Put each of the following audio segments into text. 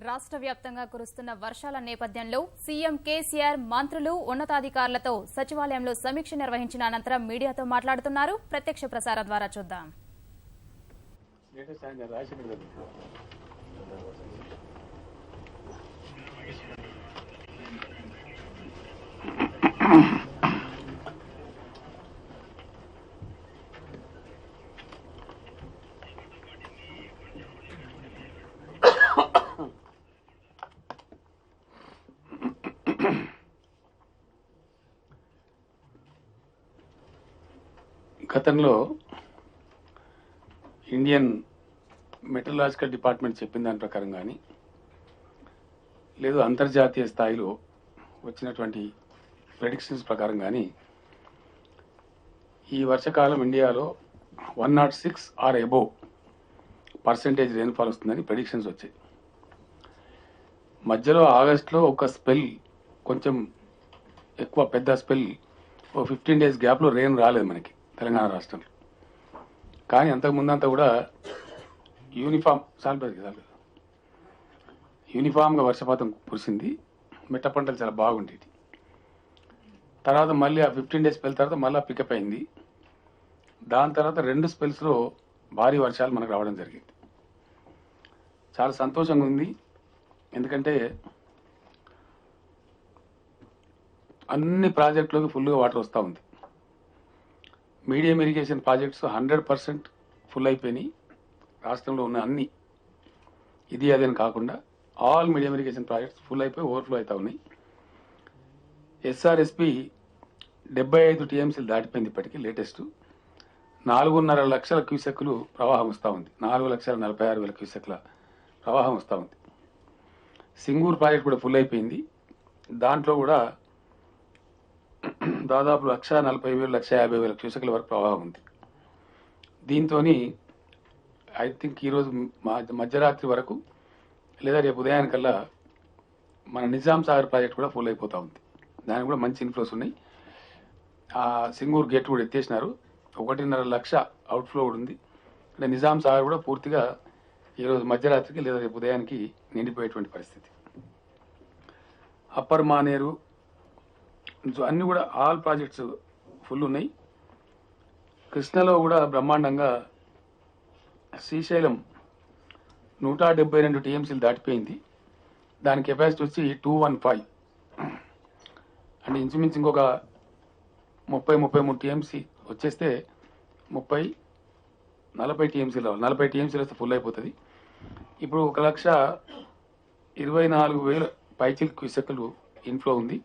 రాష్ట్ర వ్యాప్తంగా కురుస్తున్న వర్షాల నేపథ్యంలో సీఎం కేసీఆర్ మంత్రులు ఉన్నతాధికారులతో సచివాలయంలో సమీక్ష నిర్వహించిన అనంతరం మీడియాతో మాట్లాడుతున్నారు. ప్రత్యక్ష ప్రసారం ద్వారా చూద్దాం. గతంలో ఇండియన్ మెట్రలాజికల్ డిపార్ట్మెంట్ చెప్పిన దాని ప్రకారం కానీ లేదు అంతర్జాతీయ స్థాయిలో వచ్చినటువంటి ప్రెడిక్షన్స్ ప్రకారం కానీ ఈ వర్షకాలం ఇండియాలో 106 ఆర్ అబోవ్ % రెయిన్ఫాల్ వస్తుందని ప్రెడిక్షన్స్ వచ్చాయి. మధ్యలో ఆగస్టులో ఒక స్పెల్ కొంచెం ఎక్కువ పెద్ద స్పెల్ 15 days గ్యాప్లో రెయిన్ రాలేదు మనకి తెలంగాణ రాష్ట్రంలో. కానీ అంతకుముందంతా కూడా యూనిఫామ్గా వర్షపాతం కురిసింది. మిట్ట పంటలు చాలా బాగుండేది. తర్వాత మళ్ళీ ఆ 15 days స్పెల్ తర్వాత మళ్ళీ పికప్ అయింది. దాని తర్వాత 2 స్పెల్స్లో భారీ వర్షాలు మనకు రావడం జరిగింది. చాలా సంతోషంగా ఉంది. ఎందుకంటే అన్ని ప్రాజెక్టులోకి ఫుల్గా వాటర్ వస్తూ ఉంది. మీడియం ఇరిగేషన్ ప్రాజెక్ట్స్ 100% ఫుల్ అయిపోయినాయి. రాష్ట్రంలో ఉన్న అన్ని ఇది అదని కాకుండా all medium irrigation projects full అయిపోయి ఓవర్ఫ్లో అవుతా ఉన్నాయి. ఎస్ఆర్ఎస్పి 75 TMCలు దాటిపోయింది. ఇప్పటికీ లేటెస్ట్ 4.5 లక్షల క్యూసెక్లు ప్రవాహం వస్తూ ఉంది. 4,46,000 క్యూసెక్ల ప్రవాహం వస్తూ ఉంది. సింగూరు ప్రాజెక్ట్ కూడా ఫుల్ అయిపోయింది. దాంట్లో కూడా దాదాపు 1,40,000 1,50,000 క్యూసెక్ల వరకు ప్రవాహం ఉంది. దీంతో ఐ థింక్ ఈరోజు మధ్యరాత్రి వరకు లేదా రేపు ఉదయానికల్లా మన నిజాం సాగర్ ప్రాజెక్ట్ కూడా ఫుల్ అయిపోతూ ఉంది. దానికి కూడా మంచి ఇన్ఫ్లోస్ ఉన్నాయి. ఆ సింగూరు గేట్ కూడా ఎత్తేసినారు. 1.5 లక్ష అవుట్ఫ్లో కూడా ఉంది. అంటే నిజాం సాగర్ కూడా పూర్తిగా ఈరోజు మధ్యరాత్రికి లేదా రేపు ఉదయానికి నిండిపోయేటువంటి పరిస్థితి. అప్పర్ మానేరు అన్ని కూడా ఆల్ ప్రాజెక్ట్స్ ఫుల్ ఉన్నాయి. కృష్ణలో కూడా బ్రహ్మాండంగా శ్రీశైలం 172 TMCలు దాటిపోయింది. దాని కెపాసిటీ వచ్చి 215. అంటే ఇంచుమించు ఇంకొక 30-33 TMC వచ్చేస్తే 40 TMCలు రావాలి. 40 TMCలు వస్తే ఫుల్ అయిపోతుంది. ఇప్పుడు 1,24,000 పైచిల్ క్యూసెక్లు ఇన్ఫ్లో ఉంది.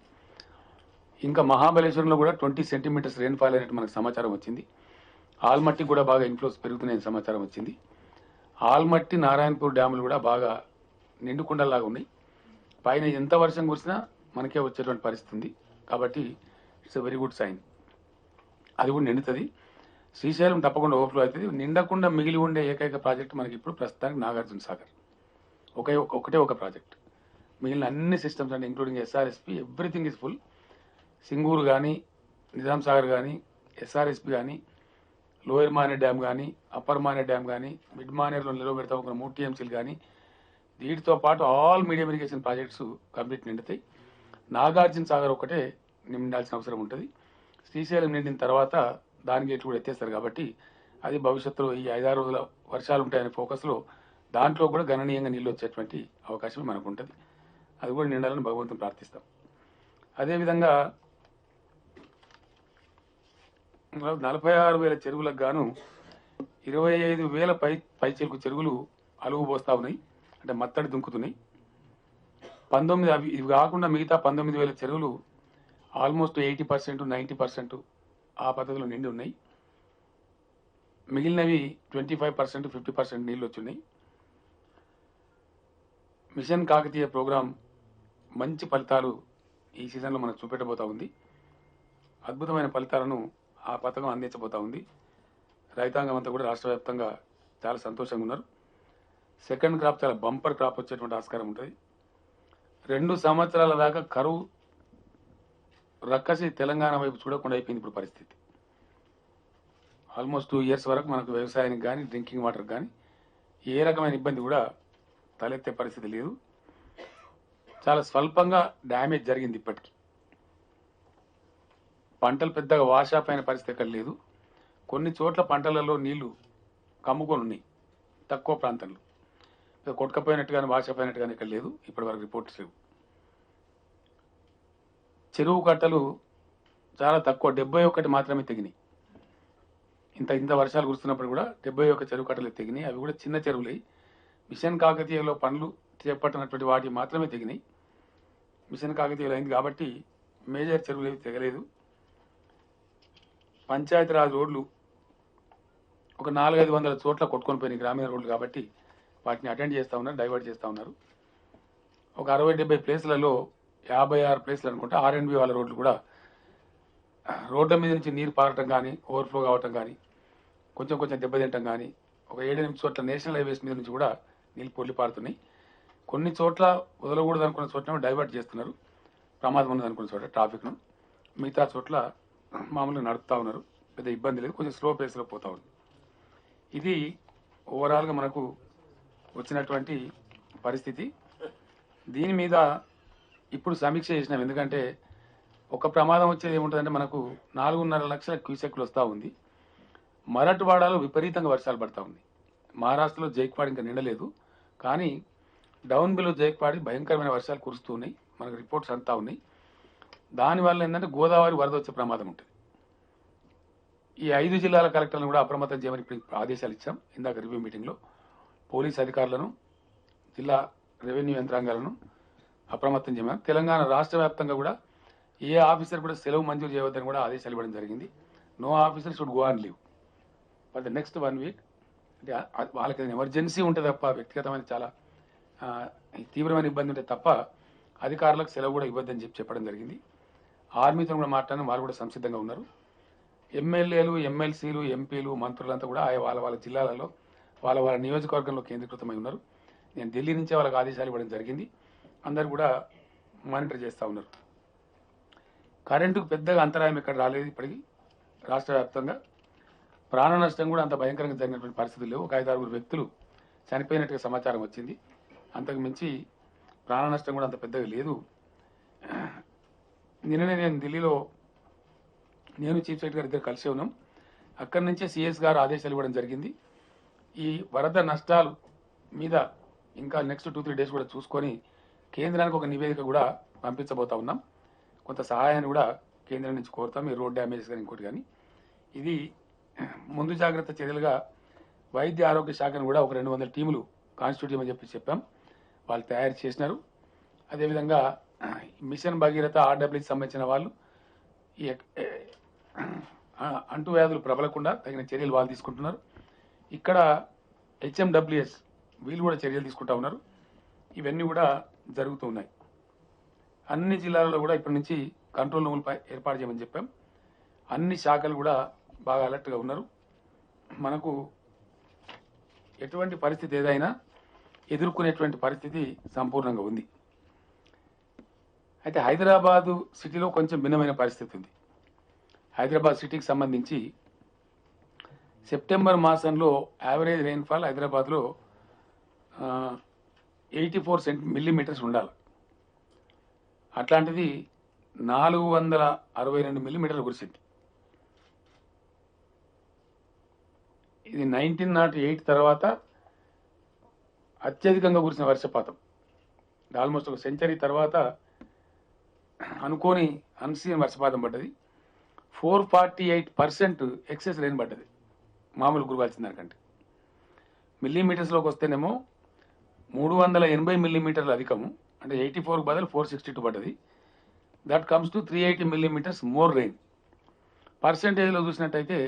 ఇంకా మహాబలేశ్వరంలో కూడా 20 సెంటీమీటర్స్ రెయిన్ఫాల్ అయినట్టు మనకు సమాచారం వచ్చింది. ఆల్మట్టి కూడా బాగా ఇన్ఫ్లోస్ పెరుగుతున్నాయని సమాచారం వచ్చింది. ఆల్మట్టి నారాయణపూర్ డ్యాములు కూడా బాగా నిండుకుండలాగా ఉన్నాయి. పైన ఎంత వర్షం కురిసినా మనకే వచ్చేటువంటి పరిస్థితి ఉంది. కాబట్టి it's a very good sign. అది కూడా నిండుతుంది. శ్రీశైలం తప్పకుండా ఓవర్ఫ్లో అవుతుంది. నిండకుండా మిగిలి ఉండే ఏకైక ప్రాజెక్ట్ మనకి ఇప్పుడు ప్రస్తుతానికి నాగార్జున సాగర్ ఒకటే ఒక ప్రాజెక్ట్. మిగిలిన అన్ని సిస్టమ్స్ అంటే including SRSP everything is full. Singur కానీ నిజాం సాగర్ కానీ ఎస్ఆర్ఎస్పి కానీ లోయర్ మానేర్ డ్యామ్ కానీ అప్పర్ మానేర్ డ్యామ్ కానీ మిడ్ మానేర్లో నిలబెడతా ఒక 3 TMCలు కానీ వీటితో పాటు all medium irrigation projects complete నిండుతాయి. నాగార్జున సాగర్ ఒకటే నిండాల్సిన అవసరం ఉంటుంది. శ్రీశైలం నిండిన తర్వాత దాని గేట్లు కూడా ఎత్తేస్తారు. కాబట్టి అది భవిష్యత్తులో ఈ 5-6 రోజుల వర్షాలు ఉంటాయనే ఫోకస్లో దాంట్లో కూడా గణనీయంగా నీళ్ళు వచ్చేటువంటి అవకాశం మనకు ఉంటుంది. అది కూడా నిండాలని భగవంతుని ప్రార్థిస్తాం. అదేవిధంగా 46,000 చెరువులకు గాను 25,000 పైచిలుకు చెరువులు అలుగు పోస్తా ఉన్నాయి. అంటే మత్తడి దుంకుతున్నాయి. 19 ఇవి కాకుండా మిగతా 19,000 చెరువులు ఆల్మోస్ట్ 80% 90% ఆ పద్ధతిలో నిండి ఉన్నాయి. మిగిలినవి 25% 50% నీళ్ళు వచ్చున్నాయి. మిషన్ కాకతీయ ప్రోగ్రాం మంచి ఫలితాలు ఈ సీజన్లో మనకు చూపెట్టబోతా ఉంది. అద్భుతమైన ఫలితాలను ఆ పథకం అందించబోతా ఉంది. రైతాంగం అంతా కూడా రాష్ట్ర వ్యాప్తంగా చాలా సంతోషంగా ఉన్నారు. సెకండ్ క్రాప్ చాలా బంపర్ క్రాప్ వచ్చేటువంటి ఆస్కారం ఉంటుంది. 2 సంవత్సరాల దాకా కరువు రక్కసి తెలంగాణ వైపు చూడకుండా అయిపోయింది ఇప్పుడు పరిస్థితి. ఆల్మోస్ట్ 2 years వరకు మనకు వ్యవసాయానికి కానీ డ్రింకింగ్ వాటర్ కానీ ఏ రకమైన ఇబ్బంది కూడా తలెత్తే పరిస్థితి లేదు. చాలా స్వల్పంగా డ్యామేజ్ జరిగింది. ఇప్పటికీ పంటలు పెద్దగా వాషాప్ అయిన పరిస్థితి ఎక్కడ లేదు. కొన్ని చోట్ల పంటలలో నీళ్లు కమ్ముకొని ఉన్నాయి తక్కువ ప్రాంతంలో. కొట్టుకపోయినట్టుగానే వాషాప్ అయినట్టుగానే ఇక్కడ లేదు. ఇప్పటి వరకు రిపోర్ట్స్ లేవు. చెరువు కట్టలు చాలా తక్కువ, 71 మాత్రమే తెగినాయి. ఇంత వర్షాలు కురుస్తున్నప్పుడు కూడా 71 చెరువు కట్టలు తెగినాయి. అవి కూడా చిన్న చెరువులై మిషన్ కాకతీయలో పనులు చేపట్టినటువంటి వాటి మాత్రమే తెగినాయి. మిషన్ కాకతీయలో అయింది కాబట్టి మేజర్ చెరువులు ఏవి తెగలేదు. పంచాయతీరాజ్ రోడ్లు ఒక 400-500 చోట్ల కొట్టుకొని పోయినాయి, గ్రామీణ రోడ్లు కాబట్టి వాటిని అటెండ్ చేస్తూ ఉన్నారు, డైవర్ట్ చేస్తూ ఉన్నారు. ఒక 60-70 ప్లేసులలో 56 ప్లేసులు అనుకుంటా ఆర్ఎండ్బి వాళ్ళ రోడ్లు కూడా రోడ్ల మీద నుంచి నీరు పారటం కానీ ఓవర్ఫ్లో కావటం కానీ కొంచెం దెబ్బతింటం కానీ ఒక 7-8 చోట్ల నేషనల్ హైవేస్ మీద నుంచి కూడా నీళ్ళు పొర్లి పారుతున్నాయి. కొన్ని చోట్ల వదలకూడదు అనుకున్న చోట్ల డైవర్ట్ చేస్తున్నారు, ప్రమాదం ఉన్నది అనుకున్న చోట ట్రాఫిక్ను. మిగతా చోట్ల మామూలుగా నడుపుతూ ఉన్నారు, పెద్ద ఇబ్బంది లేదు, కొంచెం స్లో పేస్లో పోతూ ఉంది. ఇది ఓవరాల్గా మనకు వచ్చినటువంటి పరిస్థితి. దీని మీద ఇప్పుడు సమీక్ష చేసినాం. ఎందుకంటే ఒక ప్రమాదం వచ్చేది ఏముంటుందంటే మనకు 4.5 లక్షల క్యూసెక్లు వస్తూ ఉంది. మరాఠవాడలో విపరీతంగా వర్షాలు పడతా ఉంది. మహారాష్ట్రలో జైక్వాడ్ ఇంకా నిండలేదు, కానీ డౌన్ బిలో జైక్వాడ్ భయంకరమైన వర్షాలు కురుస్తూ ఉన్నాయి. మనకు రిపోర్ట్స్ అంతా ఉన్నాయి. దానివల్ల ఏంటంటే గోదావరి వరద వచ్చే ప్రమాదం ఉంటుంది. ఈ 5 జిల్లాల కలెక్టర్లను కూడా అప్రమత్తం చేయమని ఇప్పుడు ఆదేశాలు ఇచ్చాం. ఇందాక రివ్యూ మీటింగ్లో పోలీస్ అధికారులను, జిల్లా రెవెన్యూ యంత్రాంగాలను అప్రమత్తం చేయమని. తెలంగాణ రాష్ట్ర వ్యాప్తంగా కూడా ఏ ఆఫీసర్ కూడా సెలవు మంజూరు చేయవద్దని కూడా ఆదేశాలు ఇవ్వడం జరిగింది. No officer should go on leave for the next 1 week. అంటే వాళ్ళకి ఎమర్జెన్సీ ఉంటుంది తప్ప, వ్యక్తిగతమైన చాలా తీవ్రమైన ఇబ్బంది ఉంటే తప్ప అధికారులకు సెలవు కూడా ఇవ్వద్దని చెప్పడం జరిగింది. ఆర్మీతో కూడా మాట్లాడిన వాళ్ళు కూడా సంసిద్ధంగా ఉన్నారు. ఎమ్మెల్యేలు, ఎమ్మెల్సీలు, ఎంపీలు, మంత్రులంతా కూడా వాళ్ళ జిల్లాలలో వాళ్ళ నియోజకవర్గంలో కేంద్రీకృతమై ఉన్నారు. నేను ఢిల్లీ నుంచే వాళ్ళకి ఆదేశాలు ఇవ్వడం జరిగింది. అందరు కూడా మానిటర్ చేస్తూ ఉన్నారు. కరెంటుకు పెద్దగా అంతరాయం ఇక్కడ రాలేదు ఇప్పటికీ రాష్ట్ర వ్యాప్తంగా. ప్రాణ నష్టం కూడా అంత భయంకరంగా జరిగినటువంటి పరిస్థితులు లేవు. ఒక 5-6 వ్యక్తులు చనిపోయినట్టుగా సమాచారం వచ్చింది. అంతకు మించి ప్రాణ నష్టం కూడా అంత పెద్దగా లేదు. నిన్ననే నేను ఢిల్లీలో నేను చీఫ్ సెక్రటరీ ఇద్దరు కలిసి ఉన్నాం. అక్కడి నుంచే సిఎస్ గారు ఆదేశాలు ఇవ్వడం జరిగింది. ఈ వరద నష్టాలు మీద ఇంకా నెక్స్ట్ 2-3 డేస్ కూడా చూసుకొని కేంద్రానికి ఒక నివేదిక కూడా పంపించబోతా ఉన్నాం. కొంత సహాయాన్ని కూడా కేంద్రం నుంచి కోరుతాం, ఈ రోడ్ డ్యామేజెస్ కానీ ఇంకోటి కానీ. ఇది ముందు జాగ్రత్త చర్యలుగా వైద్య ఆరోగ్య శాఖను కూడా ఒక 200 టీములు కాన్స్టిట్యూట్ చేయమని చెప్పాం. వాళ్ళు తయారు చేసినారు. అదేవిధంగా మిషన్ భగీరథ ఆర్డబ్ల్యూకి సంబంధించిన వాళ్ళు ఈ అంటువ్యాధులు ప్రబలకుండా తగిన చర్యలు వాళ్ళు తీసుకుంటున్నారు. ఇక్కడ హెచ్ఎండబ్ల్యూఎస్ వీళ్ళు కూడా చర్యలు తీసుకుంటా ఉన్నారు. ఇవన్నీ కూడా జరుగుతూ ఉన్నాయి. అన్ని జిల్లాలలో కూడా ఇప్పటి నుంచి కంట్రోల్ రూములపై ఏర్పాటు చేయమని చెప్పాం. అన్ని శాఖలు కూడా బాగా అలర్ట్గా ఉన్నారు. మనకు ఎటువంటి పరిస్థితి ఏదైనా ఎదుర్కొనేటువంటి పరిస్థితి సంపూర్ణంగా ఉంది. అయితే హైదరాబాదు సిటీలో కొంచెం భిన్నమైన పరిస్థితి ఉంది. హైదరాబాద్ సిటీకి సంబంధించి సెప్టెంబర్ మాసంలో యావరేజ్ రెయిన్ఫాల్ హైదరాబాద్లో 84 మిల్లీమీటర్స్ ఉండాలి. అట్లాంటిది 462 మిల్లీమీటర్లు కురిసింది. ఇది 1908 తర్వాత అత్యధికంగా కురిసిన వర్షపాతం. ఆల్మోస్ట్ ఒక సెంచరీ తర్వాత అనుకోని అన్సీన్ వర్షపాతం పడ్డది. 448% ఎక్సెస్ రెయిన్ పడ్డది మామూలు కురవాల్సిన దానికంటే. మిల్లీమీటర్స్లోకి వస్తేనేమో 380 మిల్లీమీటర్లు అధికము, అంటే 84 బదులు 462 పడ్డది. That comes to 380 millimetres more rain. పర్సెంటేజ్లో చూసినట్టయితే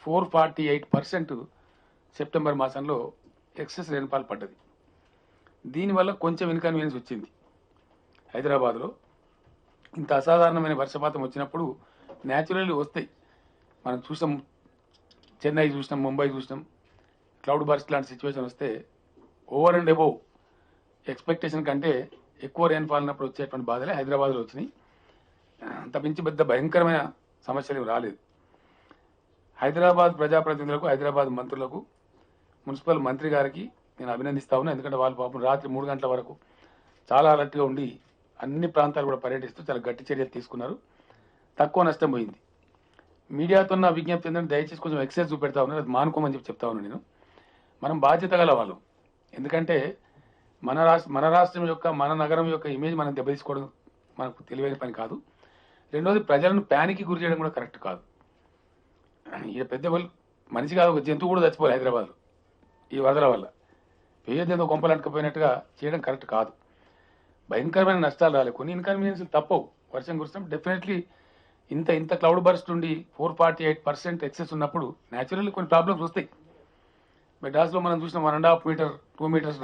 448% సెప్టెంబర్ మాసంలో ఎక్సెస్ రెయిన్ఫాల్ పడ్డది. దీనివల్ల కొంచెం ఇన్కన్వీనియన్స్ వచ్చింది హైదరాబాద్లో. ఇంత అసాధారణమైన వర్షపాతం వచ్చినప్పుడు న్యాచురల్లీ వస్తాయి. మనం చూసాం, చెన్నై చూసినాం, ముంబై చూసినాం, క్లౌడ్ బర్స్ట్ లాంటి సిచ్యువేషన్ వస్తే ఓవర్ అండ్ అబోవ్ ఎక్స్పెక్టేషన్ కంటే ఎక్కువ రెయిన్ఫాల్ ఉన్నప్పుడు వచ్చేటువంటి బాధలే హైదరాబాద్లో వచ్చినాయి. అంత మించి పెద్ద భయంకరమైన సమస్యలు రాలేదు. హైదరాబాద్ ప్రజాప్రతినిధులకు, హైదరాబాద్ మంత్రులకు, మున్సిపల్ మంత్రి గారికి నేను అభినందిస్తా ఉన్నా. ఎందుకంటే వాళ్ళు పాపం రాత్రి 3 గంటల వరకు చాలా అలర్ట్గా ఉండి అన్ని ప్రాంతాలు కూడా పర్యటిస్తూ చాలా గట్టి చర్యలు తీసుకున్నారు. తక్కువ నష్టం పోయింది. మీడియాతో నా విజ్ఞప్తి ఏంటంటే దయచేసి కొంచెం ఎక్సైజ్ చూపెడతా ఉన్నారు, అది మానుకోమని చెప్పి చెప్తా ఉన్నాను నేను. మనం బాధ్యత గల వాళ్ళం. ఎందుకంటే మన రాష్ట్రం యొక్క మన నగరం యొక్క ఇమేజ్ మనం దెబ్బతీసుకోవడం మనకు తెలివైన పని కాదు. రెండోది ప్రజలను ప్యానికి గురి చేయడం కూడా కరెక్ట్ కాదు. ఇక పెద్ద మనిషి కాదు, ఒక జంతువు కూడా చచ్చిపోవాలి హైదరాబాద్లో ఈ వరదల వల్ల. పేదేదో కొంపలంటకపోయినట్టుగా చేయడం కరెక్ట్ కాదు. భయంకరమైన నష్టాలు రాలేదు. కొన్ని ఇన్కన్వీనియన్స్లు తప్పవు. వర్షం కురిసినప్పుడు డెఫినెట్లీ ఇంత క్లౌడ్ బర్స్ట్ ఉండి 448% ఎక్సెస్ ఉన్నప్పుడు న్యాచురల్లీ కొన్ని ప్రాబ్లమ్స్ వస్తాయి. మెడ్రాస్లో మనం చూసిన 1.5 మీటర్ 2 మీటర్స్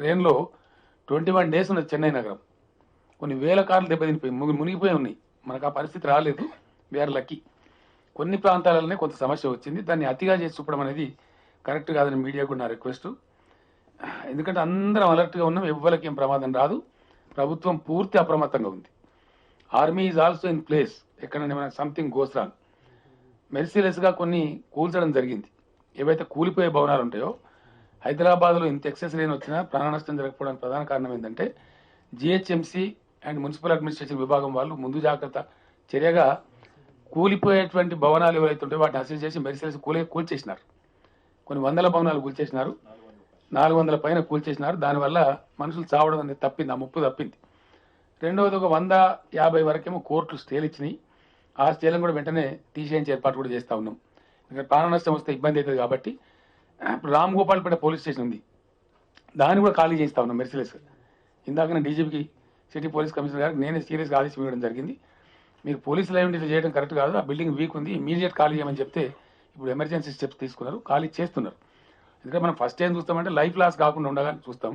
రెయిన్లో 21 days ఉన్నది చెన్నై నగరం. కొన్ని వేల కార్లు దెబ్బతినిపోయి మునిగిపోయి ఉన్నాయి. మనకు ఆ పరిస్థితి రాలేదు. We're lucky. కొన్ని ప్రాంతాలలోనే కొంత సమస్య వచ్చింది. దాన్ని అతిగా చేసి చూపడం అనేది కరెక్ట్ కాదని మీడియా కూడా నా రిక్వెస్ట్. ఎందుకంటే అందరం అలర్ట్గా ఉన్నాం, ఎవ్వరికి ఏం ప్రమాదం రాదు. ప్రభుత్వం పూర్తి అప్రమత్తంగా ఉంది. Army is also in place. ఎక్కడైనా మనకు సంథింగ్ గోస్ రాంగ్. మెర్సిలెస్గా కొన్ని కూల్చడం జరిగింది. ఏవైతే కూలిపోయే భవనాలు ఉంటాయో హైదరాబాద్లో ఇంత ఎక్సెస్ రెయిన్ వచ్చినా ప్రాణ నష్టం జరగకపోవడానికి ప్రధాన కారణం ఏంటంటే జిహెచ్ఎంసీ అండ్ మున్సిపల్ అడ్మినిస్ట్రేషన్ విభాగం వాళ్ళు ముందు జాగ్రత్త చర్యగా కూలిపోయేటువంటి భవనాలు ఎవరైతే ఉంటాయో వాటిని అసెస్ చేసి మెర్సిలెస్ కూల్చేసినారు. కొన్ని వందల భవనాలు కూల్చేసినారు. 400 పైన కూల్చేసినారు. దానివల్ల మనుషులు చావడం అనేది తప్పింది, ఆ ముప్పు తప్పింది. రెండవది ఒక 150 వరకేమో కోర్టులు స్టేలు ఇచ్చినాయి. ఆ స్టేలను కూడా వెంటనే తీసేయించే ఏర్పాటు కూడా చేస్తూ ఉన్నాం. ఎందుకంటే ప్రాణ నష్టం వస్తే ఇబ్బంది అవుతుంది కాబట్టి. ఇప్పుడు రామ్ గోపాల్పేట పోలీస్ స్టేషన్ ఉంది, దాన్ని కూడా ఖాళీ చేస్తూ ఉన్నాం మెర్సిలెస్. ఇందాక నేను డీజీపీకి సిటీ పోలీస్ కమిషనర్ గారికి నేనే సీరియస్గా ఆదేశం ఇవ్వడం జరిగింది. మీరు పోలీసులు ఏమిటి చేయడం కరెక్ట్ కాదు, ఆ బిల్డింగ్ వీక్ ఉంది, ఇమీడియట్ ఖాళీ చేయమని చెప్తే ఇప్పుడు ఎమర్జెన్సీ స్టెప్స్ తీసుకున్నారు, ఖాళీ చేస్తున్నారు. ఎందుకంటే మనం ఫస్ట్ ఏం చూస్తామంటే లైఫ్ లాస్ కాకుండా ఉండగానే చూస్తాం.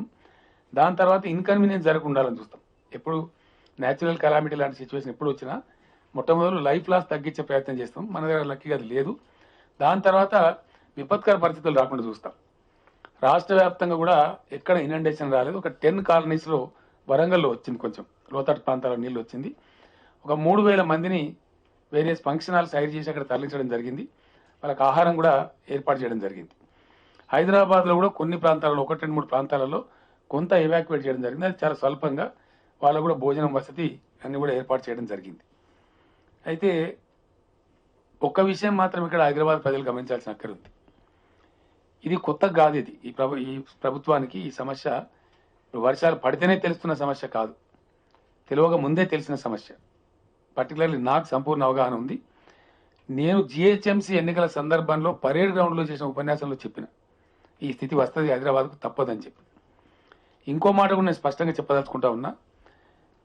దాని తర్వాత ఇన్కన్వీనియన్స్ జరగకుండా ఉండాలని చూస్తాం. ఎప్పుడు న్యాచురల్ కెలామిటీ లాంటి సిచ్యువేషన్ ఎప్పుడు వచ్చినా మొట్టమొదటి లైఫ్ లాస్ తగ్గించే ప్రయత్నం చేస్తాం. మన దగ్గర లక్కీగా అది లేదు. దాని తర్వాత విపత్కర పరిస్థితులు రాకుండా చూస్తాం. రాష్ట్ర వ్యాప్తంగా కూడా ఎక్కడ ఇనండేషన్ రాలేదు. ఒక 10 కాలనీస్లో వరంగల్లో వచ్చింది, కొంచెం లోతట్టు ప్రాంతాల్లో నీళ్ళు వచ్చింది. ఒక 3000 మందిని వేరియస్ ఫంక్షన్ హాల్స్ హైర్ చేసి అక్కడ తరలించడం జరిగింది. వాళ్ళకి ఆహారం కూడా ఏర్పాటు చేయడం జరిగింది. హైదరాబాద్లో కూడా కొన్ని ప్రాంతాలలో 1-2-3 ప్రాంతాలలో కొంత ఎవాక్యువేట్ చేయడం జరిగింది. అది చాలా స్వల్పంగా వాళ్ళకు కూడా భోజనం వసతి అన్ని కూడా ఏర్పాటు చేయడం జరిగింది. అయితే ఒక్క విషయం మాత్రం ఇక్కడ హైదరాబాద్ ప్రజలు గమనించాల్సిన అక్కర ఉంది. ఇది కొత్త కాదు. ఇది ఈ ప్రభుత్వానికి ఈ సమస్య వర్షాలు పడితేనే తెలుస్తున్న సమస్య కాదు, తెలియక ముందే తెలిసిన సమస్య. పర్టికులర్లీ నాకు సంపూర్ణ అవగాహన ఉంది. నేను జిహెచ్ఎంసీ ఎన్నికల సందర్భంలో పరేడ్ గ్రౌండ్లో చేసిన ఉపన్యాసంలో చెప్పిన ఈ స్థితి వస్తుంది హైదరాబాద్కు తప్పదని చెప్పి. ఇంకో మాట కూడా నేను స్పష్టంగా చెప్పదలుచుకుంటా ఉన్నా.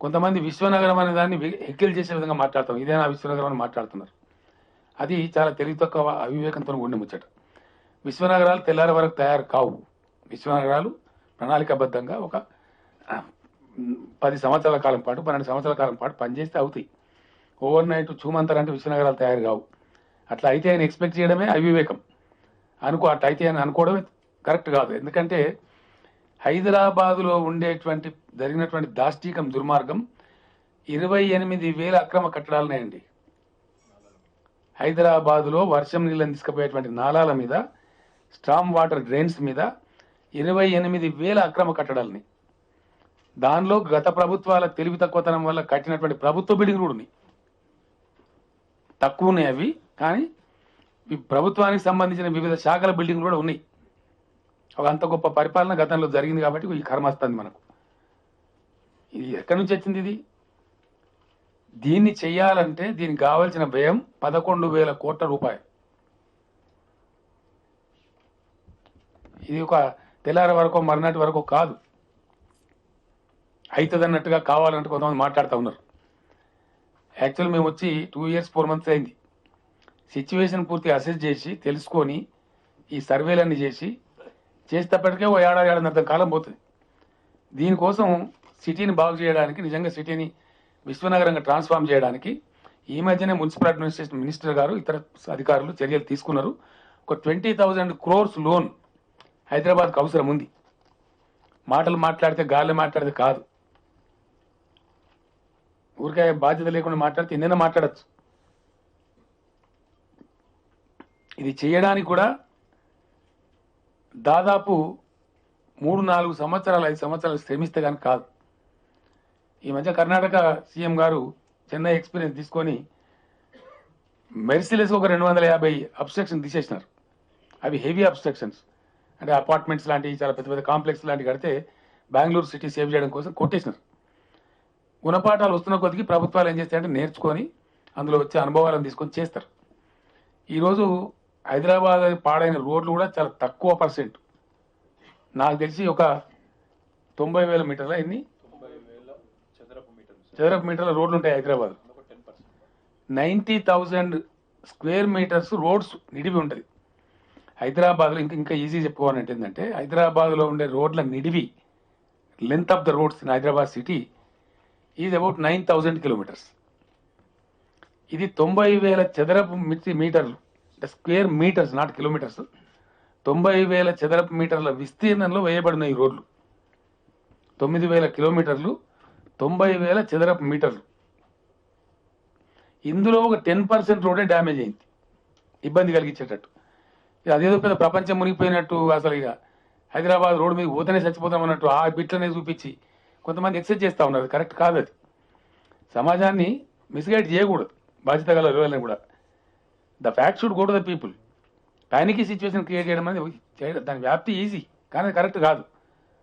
కొంతమంది విశ్వనగరం అనే దాన్ని ఎక్కిల్ చేసే విధంగా మాట్లాడతాం, ఇదేనా విశ్వనగరం అని మాట్లాడుతున్నారు. అది చాలా తెలివి తక్కువ అవివేకంతో ఉండే ముచ్చట. విశ్వనగరాలు తెల్లారి వరకు తయారు కావు. విశ్వనగరాలు ప్రణాళికాబద్ధంగా ఒక 10 సంవత్సరాల కాలం పాటు 12 సంవత్సరాల కాలం పాటు పనిచేస్తే అవుతాయి. ఓవర్ నైట్ చూమంతారంటే విశ్వనగరాలు తయారు కావు. అట్లా అయితే ఆయన ఎక్స్పెక్ట్ చేయడమే అవివేకం. అట్లా అయితే ఆయన అనుకోవడమే కరెక్ట్ కాదు. ఎందుకంటే హైదరాబాదులో ఉండేటువంటి జరిగినటువంటి దాష్టీకం దుర్మార్గం 28,000 అక్రమ కట్టడాలున్నాయండి. హైదరాబాదులో వర్షం నీళ్ళని తీసుకుపోయేటువంటి నాలాల మీద, స్ట్రామ్ వాటర్ డ్రైన్స్ మీద 28,000 అక్రమ కట్టడాలని. దానిలో గత ప్రభుత్వాల తెలివి తక్కువతనం వల్ల కట్టినటువంటి ప్రభుత్వ బిల్డింగ్లు కూడా ఉన్నాయి. తక్కువ ఉన్నాయి అవి, కానీ ప్రభుత్వానికి సంబంధించిన వివిధ శాఖల బిల్డింగ్లు కూడా ఉన్నాయి. ఒక అంత గొప్ప పరిపాలన గతంలో జరిగింది కాబట్టి ఈ కర్మ వస్తుంది మనకు. ఇది ఎక్కడి నుంచి వచ్చింది? దీన్ని చెయ్యాలంటే దీనికి కావాల్సిన వ్యయం 11,000 కోట్ల రూపాయలు. ఇది ఒక తెల్లారి వరకు మరునాటి వరకు కాదు, అవుతుంది అన్నట్టుగా కావాలంటే కొంతమంది మాట్లాడుతూ ఉన్నారు. యాక్చువల్ మేము వచ్చి 2 years 4 months అయింది. సిచ్యువేషన్ పూర్తిగా అసెస్ చేసి తెలుసుకొని ఈ సర్వేలన్నీ చేసేటప్పటికే ఓ ఏడాది కాలం పోతుంది. దీనికోసం సిటీని బాగు చేయడానికి, నిజంగా సిటీని విశ్వనగరంగా ట్రాన్స్ఫార్మ్ చేయడానికి ఈ మధ్యనే మున్సిపల్ అడ్మినిస్ట్రేషన్ మినిస్టర్ గారు ఇతర అధికారులు చర్యలు తీసుకున్నారు. ఒక 20,000 crores లోన్ హైదరాబాద్కు అవసరం ఉంది. మాటలు మాట్లాడితే గాలి మాట్లాడితే కాదు, ఊరికే బాధ్యత లేకుండా మాట్లాడితే ఎన్నైనా మాట్లాడచ్చు. ఇది చేయడానికి కూడా దాదాపు 3-4 సంవత్సరాలు 5 సంవత్సరాలు శ్రమిస్తే కానీ కాదు. ఈ మధ్య కర్ణాటక సీఎం గారు చెన్నై ఎక్స్పీరియన్స్ తీసుకొని మెర్సిలెస్ ఒక 250 అబ్స్ట్రక్షన్ తీసేసినారు. అవి హెవీ అబ్స్ట్రక్షన్స్, అంటే అపార్ట్మెంట్స్ లాంటివి చాలా పెద్ద పెద్ద కాంప్లెక్స్ లాంటివి కడితే బెంగళూరు సిటీ సేవ్ చేయడం కోసం కొట్టేసినారు. గుణపాఠాలు వస్తున్న కొద్దికి ప్రభుత్వాలు ఏం చేస్తాయంటే నేర్చుకొని అందులో వచ్చే అనుభవాలను తీసుకొని చేస్తారు. ఈరోజు హైదరాబాద్ పాడైన రోడ్లు కూడా చాలా తక్కువ పర్సెంట్, నాకు తెలిసి ఒక 90,000 మీటర్ల ఎన్ని చదరపు మీటర్ల రోడ్లు ఉంటాయి హైదరాబాద్. 90,000 స్క్వేర్ మీటర్స్ రోడ్స్ నిడివి ఉంటుంది హైదరాబాద్లో. ఇంకా ఈజీ చెప్పుకోవాలంటే ఏంటంటే హైదరాబాద్లో ఉండే రోడ్ల నిడివి, length of the roads in Hyderabad city is about 9,000 kilometres. ఇది 90,000 చదరపు మీటర్లు, అంటే స్క్వేర్ మీటర్స్ నాట్ కిలోమీటర్స్. 90,000 చదరపు మీటర్ల విస్తీర్ణంలో వేయబడిన ఈ రోడ్లు 9,000 కిలోమీటర్లు, 90,000 చదరపు మీటర్లు. ఇందులో ఒక 10% రోడే డ్యామేజ్ అయింది, ఇబ్బంది కలిగించేటట్టు. అదేదో పెద్ద ప్రపంచం మునిగిపోయినట్టు, అసలు ఇక హైదరాబాద్ రోడ్డు మీద పోతేనే చచ్చిపోతాం అన్నట్టు ఆ బిట్లనే చూపించి కొంతమంది ఎక్సైజ్ చేస్తూ ఉన్నారు. కరెక్ట్ కాదు అది. సమాజాన్ని మిస్గైడ్ చేయకూడదు బాధ్యత గల ఎవరైనా కూడా. The fact should go to the people. ప్యానికీ సిచ్యువేషన్ క్రియేట్ చేయడం అనేది దాని వ్యాప్తి ఈజీ, కానీ అది కరెక్ట్ కాదు.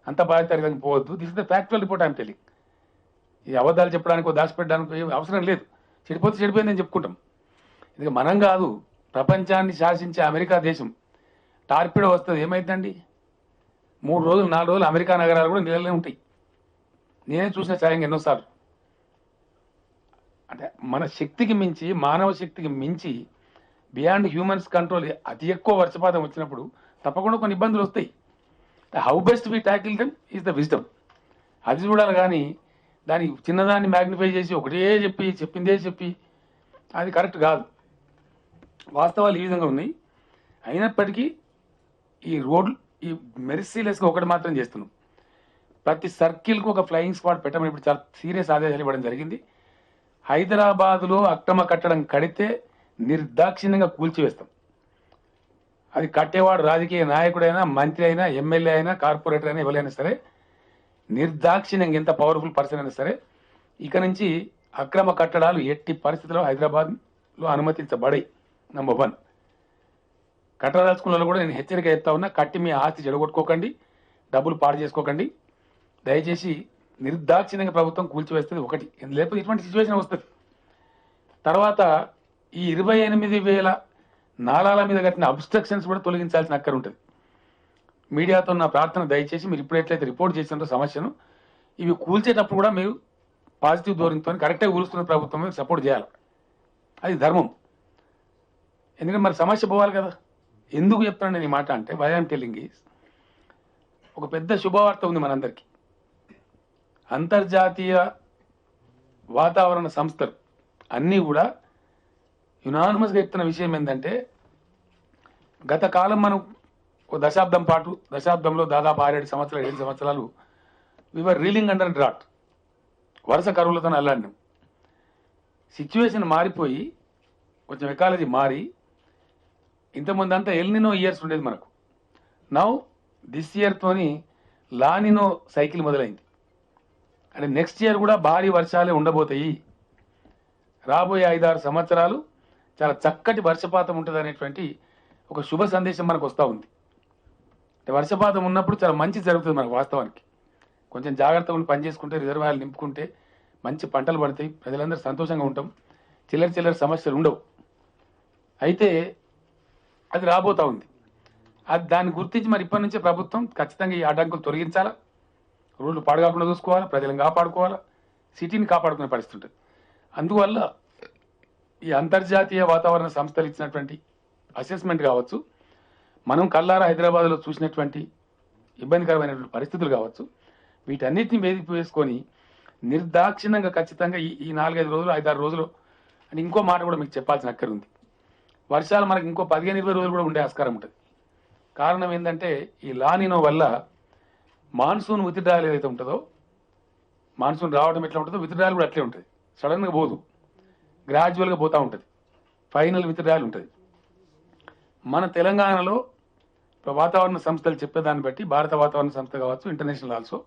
అంత బాధ్యత పోవద్దు. This is the factual report I'm telling. ఈ అబద్ధాలు చెప్పడానికి దాచిపెట్టడానికి అవసరం లేదు. చెడిపోతే చెడిపోయిందని చెప్పుకుంటాం. ఇది మనం కాదు, ప్రపంచాన్ని శాసించే అమెరికా దేశం టార్పిడో వస్తుంది ఏమైందండి, 3 రోజులు 4 రోజులు అమెరికా నగరాలు కూడా నీళ్ళనే ఉంటాయి. నేనే చూసిన ఛాయంగా ఎన్నోసార్లు. అంటే మన శక్తికి మించి, మానవ శక్తికి మించి, బియాండ్ హ్యూమన్స్ కంట్రోల్ అతి ఎక్కువ వర్షపాతం వచ్చినప్పుడు తప్పకుండా కొన్ని ఇబ్బందులు వస్తాయి. How best we tackle them is the wisdom. అది చూడాలి, కానీ దాని చిన్నదాన్ని మ్యాగ్నిఫై చేసి ఒకటే చెప్పిందే చెప్పి అది కరెక్ట్ కాదు. వాస్తవాలు ఈ విధంగా ఉన్నాయి. అయినప్పటికీ ఈ రోడ్లు ఈ మెర్సిలెస్గా ఒకటి మాత్రం చేస్తున్నాం. ప్రతి సర్కిల్కు ఒక ఫ్లయింగ్ స్పాట్ పెట్టమని ఇప్పుడు చాలా సీరియస్ ఆదేశాలు ఇవ్వడం జరిగింది. హైదరాబాదులో అక్రమ కట్టడం కడితే నిర్దాక్షిణ్యంగా కూల్చివేస్తాం. అది కట్టేవాడు రాజకీయ నాయకుడైనా, మంత్రి అయినా, ఎమ్మెల్యే అయినా, కార్పొరేటర్ అయినా, ఎవరైనా సరే నిర్దాక్షిణ్యంగా ఎంత పవర్ఫుల్ పర్సన్ అయినా సరే ఇక నుంచి అక్రమ కట్టడాలు ఎట్టి పరిస్థితుల్లో హైదరాబాద్లో అనుమతించబడాయి. నంబర్ 1. కట్టదలుచుకున్న కూడా నేను హెచ్చరిక చెప్తా ఉన్నా, కట్టి మీ ఆస్తి చెడగొట్టుకోకండి, డబ్బులు పాడు చేసుకోకండి. దయచేసి నిర్దాక్షిణ్యంగా ప్రభుత్వం కూల్చివేస్తుంది ఒకటి, లేకపోతే ఇటువంటి సిచ్యువేషన్ వస్తుంది. తర్వాత ఈ 28,000 నాలాల మీద కట్టిన అబ్స్ట్రక్షన్స్ కూడా తొలగించాల్సిన అక్కర ఉంటుంది. మీడియాతో నా ప్రార్థన, దయచేసి మీరు ఇప్పుడు ఎట్లయితే రిపోర్ట్ చేసినారో సమస్యను, ఇవి కూల్చేటప్పుడు కూడా మీరు పాజిటివ్ ధోరణితో కరెక్ట్గా కూలుస్తున్న ప్రభుత్వం మీరు సపోర్ట్ చేయాలి. అది ధర్మం. ఎందుకంటే మరి సమస్య పోవాలి కదా. ఎందుకు చెప్తాను నేను ఈ మాట అంటే, వై ఐఎమ్ టెల్లింగ్ ఈజ్, ఒక పెద్ద శుభవార్త ఉంది మనందరికీ. అంతర్జాతీయ వాతావరణ సంస్థలు అన్నీ కూడా యునానిమస్గా చెప్తున్న విషయం ఏంటంటే, గత కాలం మనం ఒక దశాబ్దంలో దాదాపు 6-7 సంవత్సరాలు 7 సంవత్సరాలు వీఆర్ రీలింగ్ అండర్ డ్రాట్, వరుస కరువులతో అల్లాడినాం. సిచ్యువేషన్ మారిపోయి కొంచెం ఎకాలజీ మారి, ఇంతకుముందు అంతా ఎల్నినో ఇయర్స్ ఉండేది మనకు. నౌ దిస్ ఇయర్తోని లానినో సైకిల్ మొదలైంది. అంటే నెక్స్ట్ ఇయర్ కూడా భారీ వర్షాలే ఉండబోతాయి. రాబోయే 5-6 సంవత్సరాలు చాలా చక్కటి వర్షపాతం ఉంటుంది అనేటువంటి ఒక శుభ సందేశం మనకు వస్తూ ఉంది. అంటే వర్షపాతం ఉన్నప్పుడు చాలా మంచి జరుగుతుంది మనకు. వాస్తవానికి కొంచెం జాగ్రత్తగా ఉండి పని చేసుకుంటే, రిజర్వాయర్లు నింపుకుంటే మంచి పంటలు పడతాయి, ప్రజలందరూ సంతోషంగా ఉంటాం, చిల్లర సమస్యలు ఉండవు. అయితే అది రాబోతా ఉంది. అది దాన్ని గుర్తించి మరి ఇప్పటి నుంచే ప్రభుత్వం ఖచ్చితంగా ఈ అడ్డంకులు తొలగించాలా, రోడ్లు పాడుకాకుండా చూసుకోవాలా, ప్రజలను కాపాడుకోవాలా, సిటీని కాపాడుకునే పరిస్థితి ఉంటుంది. అందువల్ల ఈ అంతర్జాతీయ వాతావరణ సంస్థలు ఇచ్చినటువంటి అసెస్మెంట్ కావచ్చు, మనం కల్లారా హైదరాబాద్లో చూసినటువంటి ఇబ్బందికరమైనటువంటి పరిస్థితులు కావచ్చు, వీటన్నిటిని వేదిక వేసుకొని నిర్దాక్షిణ్యంగా ఖచ్చితంగా ఈ 4-5 రోజులు 5-6 రోజులు, అంటే ఇంకో మాట కూడా మీకు చెప్పాల్సిన అక్కర ఉంది. వర్షాలు మనకి ఇంకో 15-20 రోజులు కూడా ఉండే ఆస్కారం ఉంటుంది. కారణం ఏంటంటే ఈ లానినో వల్ల మాన్సూన్ విత్డ్రాయల్ ఏదైతే ఉంటుందో, మాన్సూన్ రావడం ఎట్లా ఉంటుందో విత్డ్రాయల్ కూడా అట్లే ఉంటుంది. సడన్గా పోదు, గ్రాడ్యువల్గా పోతూ ఉంటుంది, ఫైనల్ విత్డ్రాయల్ ఉంటుంది. మన తెలంగాణలో వాతావరణ సంస్థలు చెప్పేదాన్ని బట్టి, భారత వాతావరణ సంస్థ కావచ్చు, ఇంటర్నేషనల్ ఆల్సో,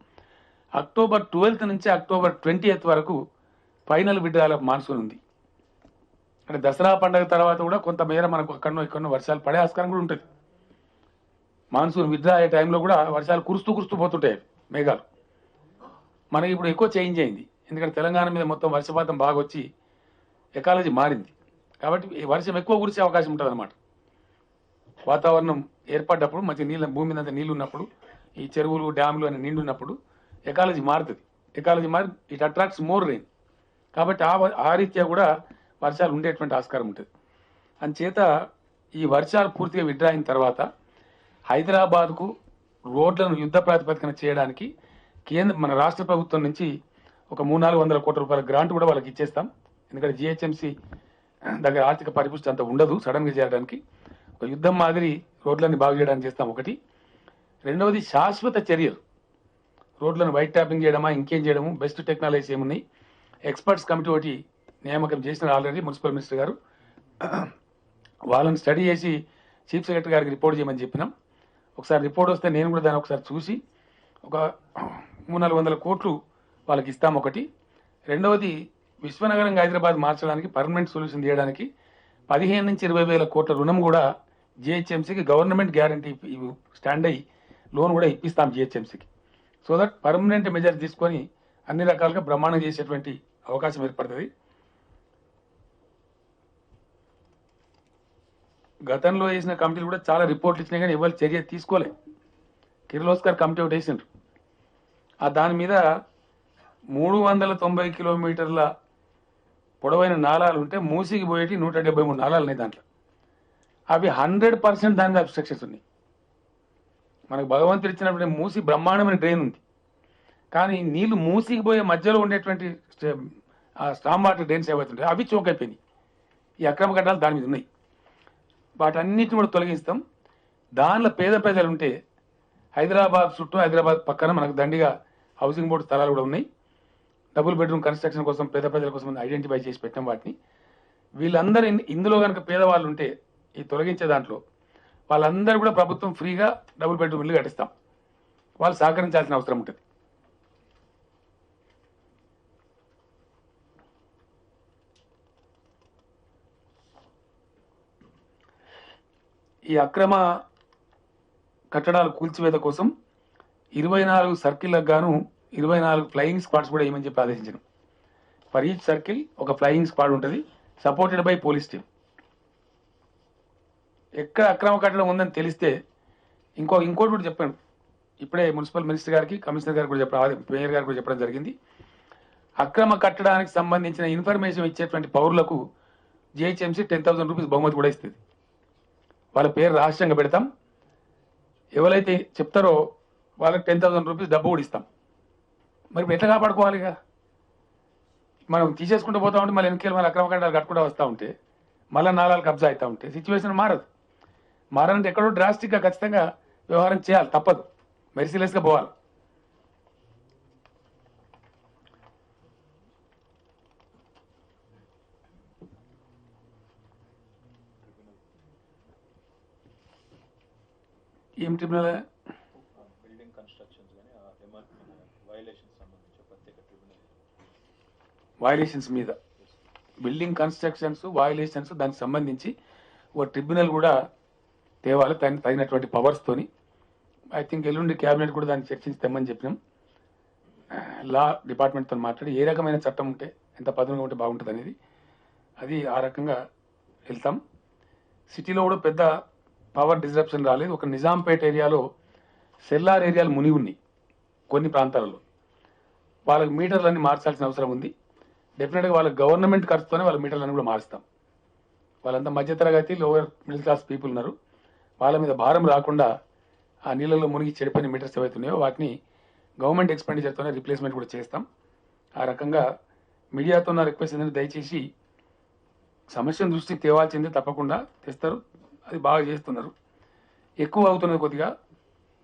అక్టోబర్ 12th నుంచి అక్టోబర్ 20th వరకు ఫైనల్ విడ్రాల మాన్సూన్ ఉంది. అంటే దసరా పండుగ తర్వాత కూడా కొంతమేర మనకు అక్కడనో ఇక్కడనో వర్షాలు పడే ఆస్కారం కూడా ఉంటుంది. మాన్సూన్ విడ్రా అయ్యే టైంలో కూడా వర్షాలు కురుస్తూ పోతుంటాయి మేఘాలు. మనకి ఇప్పుడు ఎక్కువ చేంజ్ అయింది, ఎందుకంటే తెలంగాణ మీద మొత్తం వర్షపాతం బాగా వచ్చి ఎకాలజీ మారింది. కాబట్టి ఈ వర్షం ఎక్కువ కురిసే అవకాశం ఉంటుంది అన్నమాట. వాతావరణం ఏర్పడ్డప్పుడు మంచి నీళ్ళ భూమి మీద అంతా నీళ్లు ఉన్నప్పుడు, ఈ చెరువులు డ్యాములు అని నిండున్నప్పుడు ఎకాలజీ మారుతుంది. ఎకాలజీ మారి ఇట్ అట్రాక్ట్స్ మోర్ రెయిన్. కాబట్టి ఆ రీత్యా కూడా వర్షాలు ఉండేటువంటి ఆస్కారం ఉంటుంది. అందుచేత ఈ వర్షాలు పూర్తిగా విడ్రా అయిన తర్వాత హైదరాబాద్కు రోడ్లను యుద్ధ ప్రాతిపదికన చేయడానికి మన రాష్ట్ర ప్రభుత్వం నుంచి ఒక 300-400 కోట్ల రూపాయల గ్రాంట్ కూడా వాళ్ళకి ఇచ్చేస్తాం. ఎందుకంటే జిహెచ్ఎంసీ దగ్గర ఆర్థిక పరిపుష్టి అంత ఉండదు సడన్గా చేయడానికి. ఒక యుద్ధం మాదిరి రోడ్లన్నీ బాగు చేయడానికి చేస్తాం ఒకటి. రెండవది శాశ్వత చర్యలు, రోడ్లను వైట్ ట్యాపింగ్ చేయడమా ఇంకేం చేయడము, బెస్ట్ టెక్నాలజీస్ ఏమున్నాయి, ఎక్స్పర్ట్స్ కమిటీ ఒకటి నియామకం చేసిన ఆల్రెడీ మున్సిపల్ మినిస్టర్ గారు. వాళ్ళని స్టడీ చేసి చీఫ్ సెక్రటరీ గారికి రిపోర్ట్ చేయమని చెప్పినాం. ఒకసారి రిపోర్ట్ వస్తే నేను కూడా దాన్ని ఒకసారి చూసి ఒక 300-400 కోట్లు వాళ్ళకి ఇస్తాం ఒకటి. రెండవది విశ్వనగరంగా హైదరాబాద్ మార్చడానికి పర్మనెంట్ సొల్యూషన్ తీయడానికి 15-20 వేల కోట్ల రుణం కూడా జిహెచ్ఎంసీకి గవర్నమెంట్ గ్యారంటీ స్టాండ్ అయ్యి లోన్ కూడా ఇప్పిస్తాం జిహెచ్ఎంసీకి. సో దట్ పర్మనెంట్ మెజర్ తీసుకొని అన్ని రకాలుగా బ్రహ్మాండం చేసేటువంటి అవకాశం ఏర్పడుతుంది. గతంలో వేసిన కమిటీలు కూడా చాలా రిపోర్ట్లు ఇచ్చినాయి కానీ ఎవరు చర్య తీసుకోలే. కిర్లోస్కర్ కమిటీ ఒకటి వేసిండ్రు. దాని మీద 390 కిలోమీటర్ల పొడవైన నాళాలు ఉంటే మూసికి పోయేటి 173 నాళాలు ఉన్నాయి దాంట్లో. అవి 100% దాని మీద అబ్స్ట్రక్షన్స్ ఉన్నాయి. మనకు భగవంతుడు ఇచ్చినటువంటి మూసి బ్రహ్మాండమైన డ్రైన్ ఉంది, కానీ నీళ్లు మూసికి పోయే మధ్యలో ఉండేటువంటి స్టామ్ వాటర్ డ్రైన్స్ ఏవైతుంటాయి అవి చోక్ అయిపోయినాయి. ఈ అక్రమ కట్టాలు దాని మీద ఉన్నాయి. వాటన్నిటిని కూడా తొలగిస్తాం. దానిలో పేద ప్రజలు ఉంటే హైదరాబాద్ చుట్టూ, హైదరాబాద్ పక్కన మనకు దండిగా హౌసింగ్ బోర్డు స్థలాలు కూడా ఉన్నాయి. డబుల్ బెడ్రూమ్ కన్స్ట్రక్షన్ కోసం పేద ప్రజల కోసం ఐడెంటిఫై చేసి పెట్టాం వాటిని. వీళ్ళందరూ ఇందులో కనుక పేదవాళ్ళు ఉంటే ఈ తొలగించే దాంట్లో వాళ్ళందరూ కూడా ప్రభుత్వం ఫ్రీగా డబుల్ బెడ్రూమ్ ఇల్లు కట్టిస్తాం. వాళ్ళు సహకరించాల్సిన అవసరం ఉంటుంది. ఈ అక్రమ కట్టడాల కూల్చివేత కోసం 24 సర్కిళ్లకు గాను 24 ఫ్లయింగ్ స్క్వాడ్స్ కూడా ఏమని చెప్పి ఆదేశించారు. ఫర్ ఈచ్ సర్కిల్ ఒక ఫ్లయింగ్ స్క్వాడ్ ఉంటుంది, సపోర్టెడ్ బై పోలీస్ టీమ్. ఎక్కడ అక్రమ కట్టడం ఉందని తెలిస్తే ఇంకోటి కూడా చెప్పాను. ఇప్పుడే మున్సిపల్ మినిస్టర్ గారికి, కమిషనర్ గారికి కూడా చెప్పడం, మేయర్ గారికి కూడా చెప్పడం జరిగింది. అక్రమ కట్టడానికి సంబంధించిన ఇన్ఫర్మేషన్ ఇచ్చేటువంటి పౌరులకు జిహెచ్ఎంసీ 10,000 రూపీస్ బహుమతి కూడా ఇస్తుంది. వాళ్ళ పేరు రహస్యంగా పెడతాం. ఎవరైతే చెప్తారో వాళ్ళకి 10,000 రూపీస్ డబ్బు కూడా ఇస్తాం. మరి ఎట్లా కాపాడుకోవాలి? ఇక మనం తీసేసుకుంటూ పోతా ఉంటే మళ్ళీ వెనకాల మళ్ళీ అక్రమ కట్టడాలు కట్టుకుంటూ వస్తూ ఉంటే మళ్ళీ నాలాలు కబ్జా అవుతూ ఉంటే సిచ్యువేషన్ మారదు. మారాలంటే ఎక్కడో డ్రాస్టిక్గా ఖచ్చితంగా వ్యవహారం చేయాలి, తప్పదు, మెర్సిలెస్గా పోవాలి. ఏం ట్రిబ్యునల్? వయలేషన్స్ మీద, బిల్డింగ్ కన్స్ట్రక్షన్స్ వయలేషన్స్ దానికి సంబంధించి ఒక ట్రిబ్యునల్ కూడా తేవాలి తగినటువంటి పవర్స్తోని. ఐ థింక్ ఎల్లుండి క్యాబినెట్ కూడా దాన్ని చర్చించి తెమ్మని చెప్పినాం. లా డిపార్ట్మెంట్తో మాట్లాడి ఏ రకమైన చట్టం ఉంటే ఎంత పదునుగా ఉంటే బాగుంటుంది అనేది అది ఆ రకంగా వెళ్తాం. సిటీలో కూడా పెద్ద పవర్ డిస్రప్షన్ రాలేదు. ఒక నిజాంపేట ఏరియాలో సెల్లార్ ఏరియాలు మునిగి ఉన్నాయి కొన్ని ప్రాంతాలలో. వాళ్ళకి మీటర్లన్నీ మార్చాల్సిన అవసరం ఉంది. డెఫినెట్గా వాళ్ళ గవర్నమెంట్ ఖర్చుతోనే వాళ్ళ మీటర్లన్నీ కూడా మారుస్తాం. వాళ్ళంతా మధ్యతరగతి లోవర్ మిడిల్ క్లాస్ పీపుల్ ఉన్నారు. వాళ్ళ మీద భారం రాకుండా ఆ నీళ్ళలో మునిగి చెడిపోయిన మీటర్స్ ఏవైతున్నాయో వాటిని గవర్నమెంట్ ఎక్స్పెండిచర్తోనే రీప్లేస్మెంట్ కూడా చేస్తాం. ఆ రకంగా మీడియాతో నా రిక్వెస్ట్ ఏంటంటే దయచేసి సమస్యను దృష్టికి తేవాల్సిందే, తప్పకుండా తెస్తారు. అది బాగా చేస్తున్నారు. ఎక్కువ అవుతున్నది, కొద్దిగా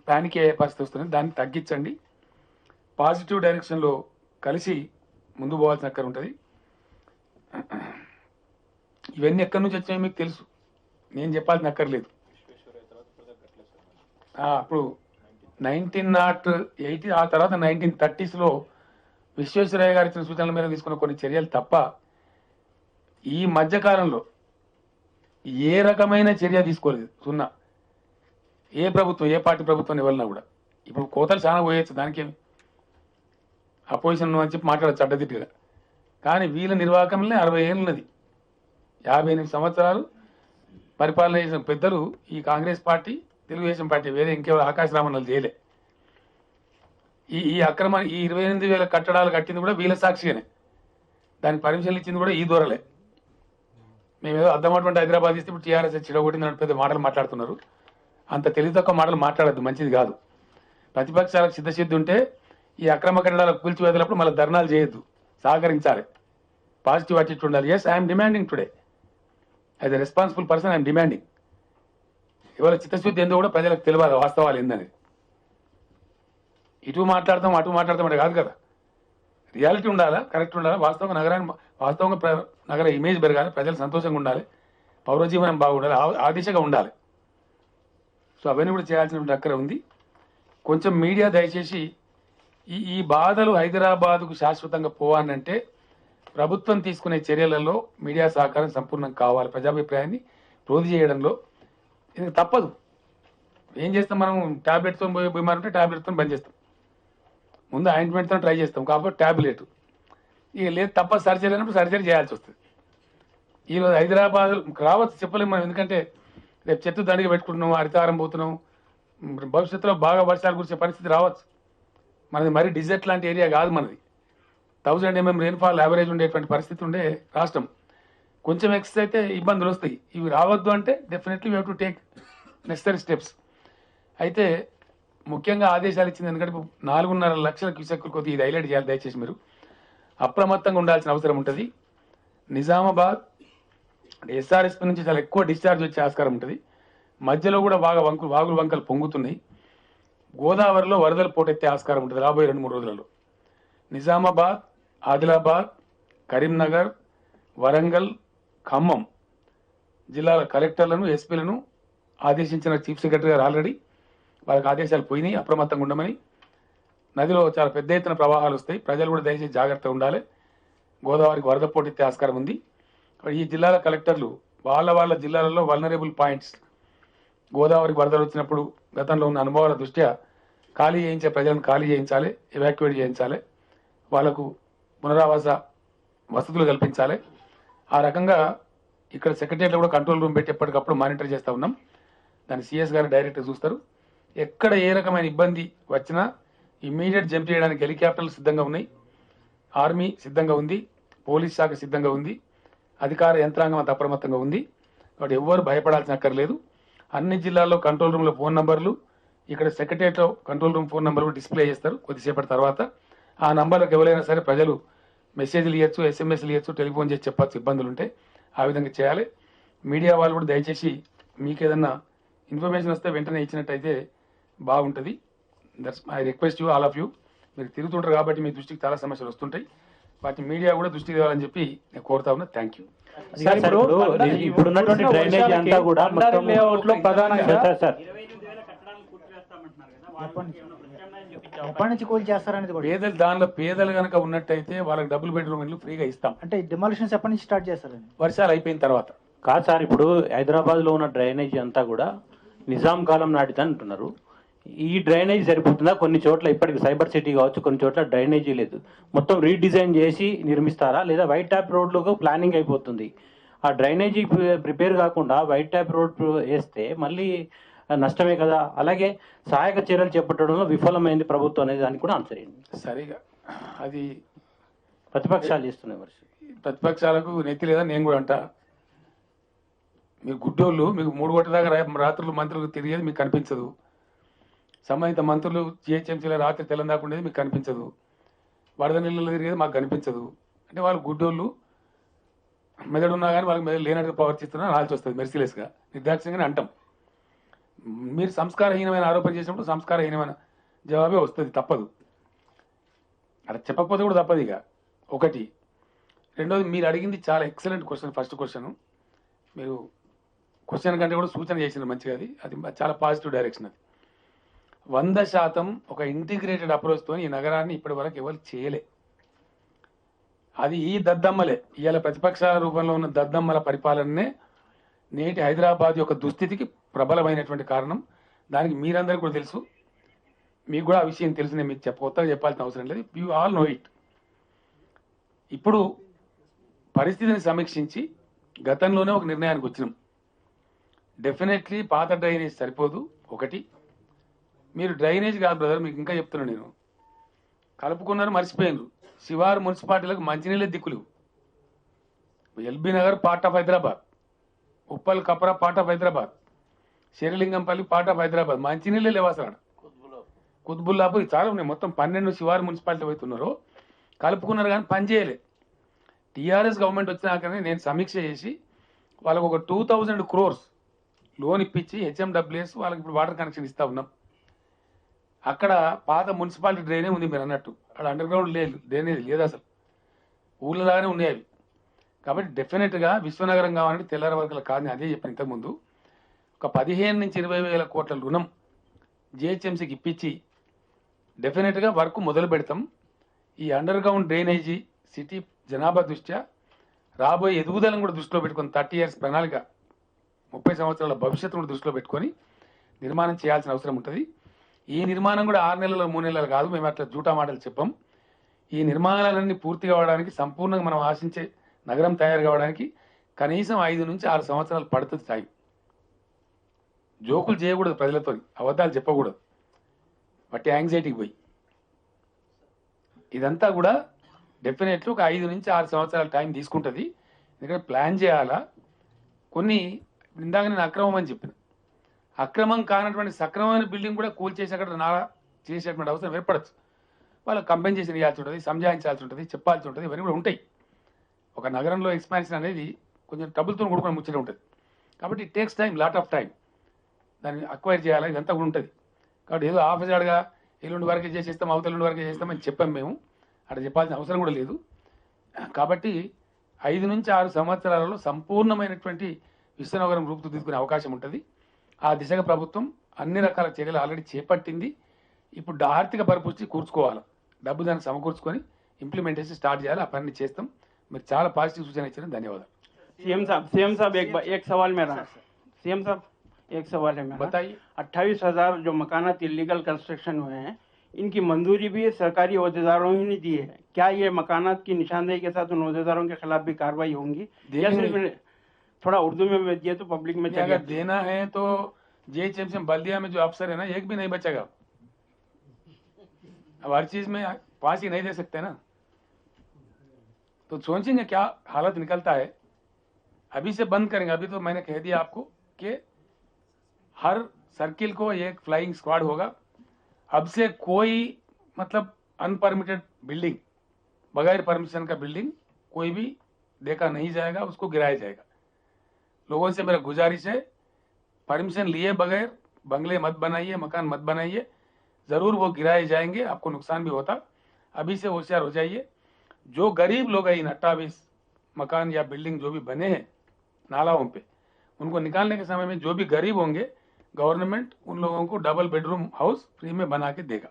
ప్యానిక్ అయ్యే పరిస్థితి వస్తుంది. దాన్ని తగ్గించండి. పాజిటివ్ డైరెక్షన్లో కలిసి ముందు పోవాల్సిన అక్కర ఉంటుంది. ఇవన్నీ ఎక్కడి నుంచి వచ్చాయో మీకు తెలుసు, నేను చెప్పాల్సిన అక్కర్లేదు. అప్పుడు 1980 ఆ తర్వాత 1930s విశ్వేశ్వరయ్య గారు ఇచ్చిన సూచనల మేరకు తీసుకున్న కొన్ని చర్యలు తప్ప ఈ మధ్యకాలంలో ఏ రకమైన చర్య తీసుకోలేదు. సున్నా. ఏ ప్రభుత్వం, ఏ పార్టీ ప్రభుత్వం వెళ్ళినా కూడా ఇప్పుడు కోతలు చాలా పోయచ్చు, దానికేమి అపోజిషన్ అని చెప్పి మాట్లాడచ్చు అడ్డదిట్టుగా. కానీ వీళ్ళ నిర్వాహకంలో 60 ఏళ్ళు ఉన్నది. 58 సంవత్సరాలు పరిపాలన చేసిన పెద్దలు ఈ కాంగ్రెస్ పార్టీ, తెలుగుదేశం పార్టీ వేరే ఇంకెవరు ఆకాశ రామన్నలు చేయలే. ఈ అక్రమ ఈ 28,000 కట్టడాలు కట్టింది కూడా వీళ్ళ సాక్షిగానే. దానికి పర్మిషన్లు ఇచ్చింది కూడా ఈ దూరలే. మేమేదో అర్థమటువంటి హైదరాబాద్ ఇస్తే ఇప్పుడు టీఆర్ఎస్ చిడగొట్టిందని పెద్ద మాటలు మాట్లాడుతున్నారు. అంత తెలివి తక్కువ మాటలు మాట్లాడద్దు, మంచిది కాదు. ప్రతిపక్షాలకు సిద్ధసిద్ధి ఉంటే ఈ అక్రమ కట్టడాలకు కూల్చివేతలప్పుడు మళ్ళీ ధర్నాలు చేయొద్దు, సహకరించాలి, పాజిటివ్ అటిట్యూడ్ ఉండాలి. Yes, I'm demanding today as a responsible person. I'm demanding. ఇవాళ చిత్తశుద్ధి ఏందో కూడా ప్రజలకు తెలియాలి, వాస్తవాలు ఏందని. ఇటు మాట్లాడతాం అటు మాట్లాడతాం అంటే కాదు కదా. రియాలిటీ ఉండాలా, కరెక్ట్ ఉండాలా, వాస్తవంగా నగర ఇమేజ్ పెరగాలి, ప్రజలు సంతోషంగా ఉండాలి, పౌరజీవనం బాగుండాలి, ఆ దిశగా ఉండాలి. సో అవన్నీ కూడా చేయాల్సిన అక్కర ఉంది. కొంచెం మీడియా దయచేసి ఈ బాధలు హైదరాబాద్కు శాశ్వతంగా పోవాలంటే ప్రభుత్వం తీసుకునే చర్యలలో మీడియా సహకారం సంపూర్ణంగా కావాలి. ప్రజాభిప్రాయాన్ని రోధి చేయడంలో ఇది తప్పదు. ఏం చేస్తాం మనం? టాబ్లెట్తో బీమారు ఉంటే టాబ్లెట్తో బంద్ చేస్తాం, ముందు ఆయింట్మెంట్తో ట్రై చేస్తాం, కాబట్టి టాబ్లెట్ ఇక లేదు, తప్ప సర్జరీ అయినప్పుడు సర్జరీ చేయాల్సి వస్తుంది. ఈరోజు హైదరాబాద్ రావచ్చు, చెప్పలేము మనం. ఎందుకంటే రేపు చెట్టు దండిగా పెట్టుకుంటున్నాం, హరితారం పోతున్నాం, భవిష్యత్తులో బాగా వర్షాలు కురిసే పరిస్థితి రావచ్చు. మనది మరీ డిజర్ట్ లాంటి ఏరియా కాదు మనది. 1000 mm రెయిన్ఫాల్ యావరేజ్ ఉండేటువంటి పరిస్థితి ఉండే రాష్ట్రం. కొంచెం ఎక్సెస్ అయితే ఇబ్బందులు వస్తాయి. ఇవి రావద్దు అంటే definitely we have to take necessary steps. అయితే ముఖ్యంగా ఆదేశాలు ఇచ్చింది ఎందుకంటే 4.5 లక్షల క్యూసెక్కులు కొద్దిగా ఇది హైలైట్ చేయాలి. దయచేసి మీరు అప్రమత్తంగా ఉండాల్సిన అవసరం ఉంటుంది. నిజామాబాద్ ఎస్ఆర్ఎస్పీ నుంచి చాలా ఎక్కువ డిశ్చార్జ్ వచ్చే ఆస్కారం ఉంటుంది. మధ్యలో కూడా బాగా వాగులు వంకలు పొంగుతున్నాయి. గోదావరిలో వరదలు పోటెత్తే ఆస్కారం ఉంటుంది రాబోయే 2-3 రోజులలో. నిజామాబాద్, ఆదిలాబాద్, కరీంనగర్, వరంగల్, ఖమ్మం జిల్లాల కలెక్టర్లను, ఎస్పీలను ఆదేశించిన చీఫ్ సెక్రటరీ గారు ఆల్రెడీ వాళ్ళకి ఆదేశాలు పోయినాయి, అప్రమత్తంగా ఉండమని. నదిలో చాలా పెద్ద ఎత్తున ప్రవాహాలు వస్తాయి, ప్రజలు కూడా దయచేసి జాగ్రత్తగా ఉండాలి. గోదావరికి వరద పోటెత్తే ఆస్కారం ఉంది. ఈ జిల్లాల కలెక్టర్లు వాళ్ళ జిల్లాలలో వల్నరబుల్ పాయింట్స్, గోదావరికి వరదలు వచ్చినప్పుడు గతంలో ఉన్న అనుభవాల దృష్ట్యా ఖాళీ చేయించే ప్రజలను ఖాళీ చేయించాలి, ఎవాక్యుయేట్ చేయించాలి, వాళ్లకు పునరావాస వసతులు కల్పించాలి. ఆ రకంగా ఇక్కడ సెక్రటరీలో కూడా కంట్రోల్ రూమ్ పెట్టి ఎప్పటికప్పుడు మానిటర్ చేస్తూ ఉన్నాం. దాన్ని సిఎస్ గారు డైరెక్ట్గా చూస్తారు. ఎక్కడ ఏ రకమైన ఇబ్బంది వచ్చినా ఇమ్మీడియట్ జంప్ చేయడానికి హెలికాప్టర్లు సిద్ధంగా ఉన్నాయి, ఆర్మీ సిద్ధంగా ఉంది, పోలీస్ శాఖ సిద్ధంగా ఉంది, అధికార యంత్రాంగం అంత అప్రమత్తంగా ఉంది. కాబట్టి ఎవ్వరు భయపడాల్సిన అక్కర్లేదు. అన్ని జిల్లాల్లో కంట్రోల్ రూమ్లో ఫోన్ నంబర్లు, ఇక్కడ సెక్రటరియట్లో కంట్రోల్ రూమ్ ఫోన్ నంబర్లు డిస్ప్లే చేస్తారు. కొద్దిసేపటి తర్వాత ఆ నంబర్లకు ఎవరైనా సరే ప్రజలు మెసేజ్లు ఇవ్వచ్చు, ఎస్ఎంఎస్లు ఇవ్వచ్చు, టెలిఫోన్ చేసి చెప్పచ్చు ఇబ్బందులు ఉంటే. ఆ విధంగా చేయాలి. మీడియా వాళ్ళు కూడా దయచేసి మీకు ఏదన్నా ఇన్ఫర్మేషన్ వస్తే వెంటనే ఇచ్చినట్టయితే బాగుంటుంది. That's I request you, all of you. మీరు తిరుగుతుంటారు కాబట్టి మీ దృష్టికి చాలా సమస్యలు వస్తుంటాయి. వాటి మీడియా కూడా దృష్టి తేవాలని చెప్పి నేను కోరుతా ఉన్నా. Thank you. ఇప్పుడున్నటువంటి డ్రైనేజ్ అంతా కూడా మొత్తం లేఅవుట్లో ప్రధానంగా ఎప్పటి నుంచి కూల్ చేస్తారనేది కూడా పేదలు, దానిలో పేదలు కనుక ఉన్నట్టయితే వాళ్ళకి డబుల్ బెడ్రూమ్ ఇల్లు ఫ్రీగా ఇస్తాం. అంటే డిమాలిషన్స్ ఎప్పటి నుంచి స్టార్ట్ చేస్తారండి? వర్షాలు అయిపోయిన తర్వాత. కాదు సార్, ఇప్పుడు హైదరాబాద్ లో ఉన్న డ్రైనేజ్ అంతా కూడా నిజాం కాలం నాటిది అంటున్నారు. ఈ డ్రైనేజ్ సరిపోతుందా? కొన్ని చోట్ల ఇప్పటికి సైబర్ సిటీ కావచ్చు, కొన్ని చోట్ల డ్రైనేజీ లేదు, మొత్తం రీడిజైన్ చేసి నిర్మిస్తారా, లేదా వైట్ ట్యాప్ రోడ్లకు ప్లానింగ్ అయిపోతుంది? ఆ డ్రైనేజీ ప్రిపేర్ కాకుండా వైట్ ట్యాప్ రోడ్ వేస్తే మళ్ళీ నష్టమే కదా. అలాగే సహాయక చర్యలు చేపట్టడంలో విఫలమైంది ప్రభుత్వం అనేది దానికి కూడా ఆన్సర్ ఏంటి? సరిగా అది ప్రతిపక్షాలు చేస్తున్నాయి. వర్షం ప్రతిపక్షాలకు నెత్తి లేదా నేను కూడా అంటా. మీరు గుడ్డోళ్ళు, మీకు 3 గంటల దాకా రాత్రులు మంత్రులు తిరిగేది మీకు కనిపించదు. సంబంధిత మంత్రులు జిహెచ్ఎంసీలో రాత్రి తెల్లందాకా ఉండేది మీకు కనిపించదు. వరద నీళ్ళలో తిరిగేది మాకు కనిపించదు. అంటే వాళ్ళు గుడ్డోళ్ళు, మెదడు ఉన్నా కానీ వాళ్ళకి మెదడు లేనట్టుగా ప్రవర్తిస్తున్నా రాల్సి వస్తుంది. మెర్సిలెస్గా, నిర్దాక్షిణ్యంగానే అంటాం. మీరు సంస్కారహీనమైన ఆరోపణ చేసినప్పుడు సంస్కారహీనమైన జవాబే వస్తుంది, తప్పదు. అలా చెప్పకపోతే కూడా తప్పదు. ఇక ఒకటి. రెండోది, మీరు అడిగింది చాలా ఎక్సలెంట్ క్వశ్చన్. ఫస్ట్ క్వశ్చన్ మీరు క్వశ్చన్ కంటే కూడా సూచన చేసిన మంచిగా, అది చాలా పాజిటివ్ డైరెక్షన్. అది 100% ఒక ఇంటిగ్రేటెడ్ అప్రోచ్తో ఈ నగరాన్ని ఇప్పటి వరకు ఎవరు చేయలే. అది ఈ దద్దమ్మలే, ఇవాళ ప్రతిపక్షాల రూపంలో ఉన్న దద్దమ్మల పరిపాలననే నేటి హైదరాబాద్ యొక్క దుస్థితికి ప్రబలమైనటువంటి కారణం. దానికి మీరందరికీ కూడా తెలుసు, మీకు కూడా ఆ విషయం తెలుసు, నేను మీకు కొత్తగా చెప్పాల్సిన అవసరం లేదు. You all know it. ఇప్పుడు పరిస్థితిని సమీక్షించి గతంలోనే ఒక నిర్ణయానికి వచ్చినాం. డెఫినెట్లీ పాత డ్రైనేజ్ సరిపోదు. ఒకటి, మీరు డ్రైనేజ్ కాదు బ్రదర్, మీకు ఇంకా చెప్తున్నాను నేను, కలుపుకున్నారు మర్చిపోయినారు. శివారు మున్సిపాలిటీలకు మంచినీళ్ళే దిక్కులు. LB Nagar part of Hyderabad, Uppal Kapra part of Hyderabad, Serilingampally part of Hyderabad, మంచినీళ్ళే లేవు అసలు. కుత్బుల్లాపూర్ చాలా ఉన్నాయి. మొత్తం 12 శివారు మున్సిపాలిటీ అవుతున్నారు, కలుపుకున్నారు కానీ పని చేయలే. టీఆర్ఎస్ గవర్నమెంట్ వచ్చినాకనే నేను సమీక్ష చేసి వాళ్ళకు ఒక 2000 crores లోన్ ఇప్పించి హెచ్ఎండబ్ల్యూఎస్ వాళ్ళకి ఇప్పుడు వాటర్ కనెక్షన్ ఇస్తా ఉన్నాం. అక్కడ పాత మున్సిపాలిటీ డ్రైనే ఉంది మీరు అన్నట్టు, అక్కడ అండర్ గ్రౌండ్ లేదు, డ్రైనేజ్ లేదు అసలు, ఊళ్ళలాగానే ఉన్నాయి అవి. కాబట్టి డెఫినెట్గా విశ్వనగరం కావాలంటే తెల్లారి వర్గాల కాదని అదే చెప్పిన ఇంతకుముందు. ఒక 15 నుంచి 20,000 కోట్ల రుణం జిహెచ్ఎంసీకి ఇప్పించి డెఫినెట్గా వర్క్ మొదలు పెడతాం. ఈ అండర్ గ్రౌండ్ డ్రైనేజీ సిటీ జనాభా దృష్ట్యా రాబోయే ఎదుగుదలను కూడా దృష్టిలో పెట్టుకొని 30 years ప్రణాళిక, 30 సంవత్సరాల భవిష్యత్తును కూడా దృష్టిలో పెట్టుకొని నిర్మాణం చేయాల్సిన అవసరం ఉంటుంది. ఈ నిర్మాణం కూడా 6 నెలలు 3 నెలలు కాదు, మేము అట్లా జూటా మాటలు చెప్పాం. ఈ నిర్మాణాలన్నీ పూర్తి కావడానికి, సంపూర్ణంగా మనం ఆశించే నగరం తయారు కావడానికి కనీసం 5 నుంచి 6 సంవత్సరాలు పడుతుంది టైం. జోకులు చేయకూడదు, ప్రజలతో అబద్ధాలు చెప్పకూడదు, బట్టి యాంగ్జైటీకి పోయి. ఇదంతా కూడా డెఫినెట్లీ ఒక 5 నుంచి 6 సంవత్సరాల టైం తీసుకుంటుంది. ఎందుకంటే ప్లాన్ చేయాలా. కొన్ని ఇందాక నేను అక్రమం అని చెప్పిన, అక్రమం కానటువంటి సక్రమమైన బిల్డింగ్ కూడా కూల్చేసి అక్కడ నాలా చేసేటువంటి అవసరం ఏర్పడచ్చు. వాళ్ళకి కంపెన్సేషన్ ఇవ్వాల్సి ఉంటుంది, సంజాయించాల్సి ఉంటుంది, చెప్పాల్సి ఉంటుంది, ఇవన్నీ కూడా ఉంటాయి. ఒక నగరంలో ఎక్స్పాన్షన్ అనేది కొంచెం ట్రబుల్తో కూడుకుని ముచ్చట ఉంటుంది. కాబట్టి it takes time, lot of time. దాన్ని అక్వైర్ చేయాలి, ఇదంతా కూడా ఉంటుంది. కాబట్టి ఏదో ఆఫీసర్గా ఎల్లుండి వరకే చేసేస్తాం, అవతలుండి వరకే చేస్తామని చెప్పాం మేము, అక్కడ చెప్పాల్సిన అవసరం కూడా లేదు. కాబట్టి 5 నుంచి 6 సంవత్సరాలలో సంపూర్ణమైనటువంటి విశ్వనగరం రూపుదిద్దుకునే అవకాశం ఉంటుంది. ఆ దిశగా ప్రభుత్వం అన్ని రకాల చర్యలు ఆల్రెడీ చేపట్టింది. ఇప్పుడు ఆర్థిక పరిపుష్టి కూర్చుకోవాలి, డబ్బు దాన్ని సమకూర్చుకొని ఇంప్లిమెంటేషన్ స్టార్ట్ చేయాలి. ఆ పని చేస్తాం. మీరు చాలా పాజిటివ్ సూచన ఇచ్చారు, ధన్యవాదాలు. सीएम साहब एक सवाल मेरा सीएम साहब एक सवाल है मेरा, बताइए। 28,000 जो मकानात इलीगल कंस्ट्रक्शन हुए हैं, इनकी मंजूरी भी सरकारी अहदेदारों ही ने दी है। क्या ये मकानात की निशानदेही के साथ उन अहदेदारों के खिलाफ भी कार्रवाई होंगी? या सिर्फ थोड़ा उर्दू में दिए तो पब्लिक में चले। अगर देना है तो जेएचएमसी बल्दिया में जो अफसर है ना, एक भी नहीं बचेगा। अब हर चीज में फांसी नहीं दे सकते ना, तो सोचेंगे क्या हालत निकलता है। अभी से बंद करेंगे। अभी तो मैंने कह दिया आपको कि हर सर्किल को एक फ्लाइंग स्क्वाड होगा। अब से कोई मतलब अनपरमिटेड बिल्डिंग, बगैर परमिशन का बिल्डिंग कोई भी देखा नहीं जाएगा, उसको गिराया जाएगा। लोगों से मेरा गुजारिश है, परमिशन लिए बगैर बंगले मत बनाइए, मकान मत बनाइए। जरूर वो गिराए जाएंगे, आपको नुकसान भी होता। अभी से होशियार हो जाइए। जो गरीब लोग हैं, इन 28 मकान या बिल्डिंग जो भी बने हैं नालाओं पे, उनको निकालने के समय में जो भी गरीब होंगे, गवर्नमेंट उन लोगों को डबल बेडरूम हाउस फ्री में बना के देगा।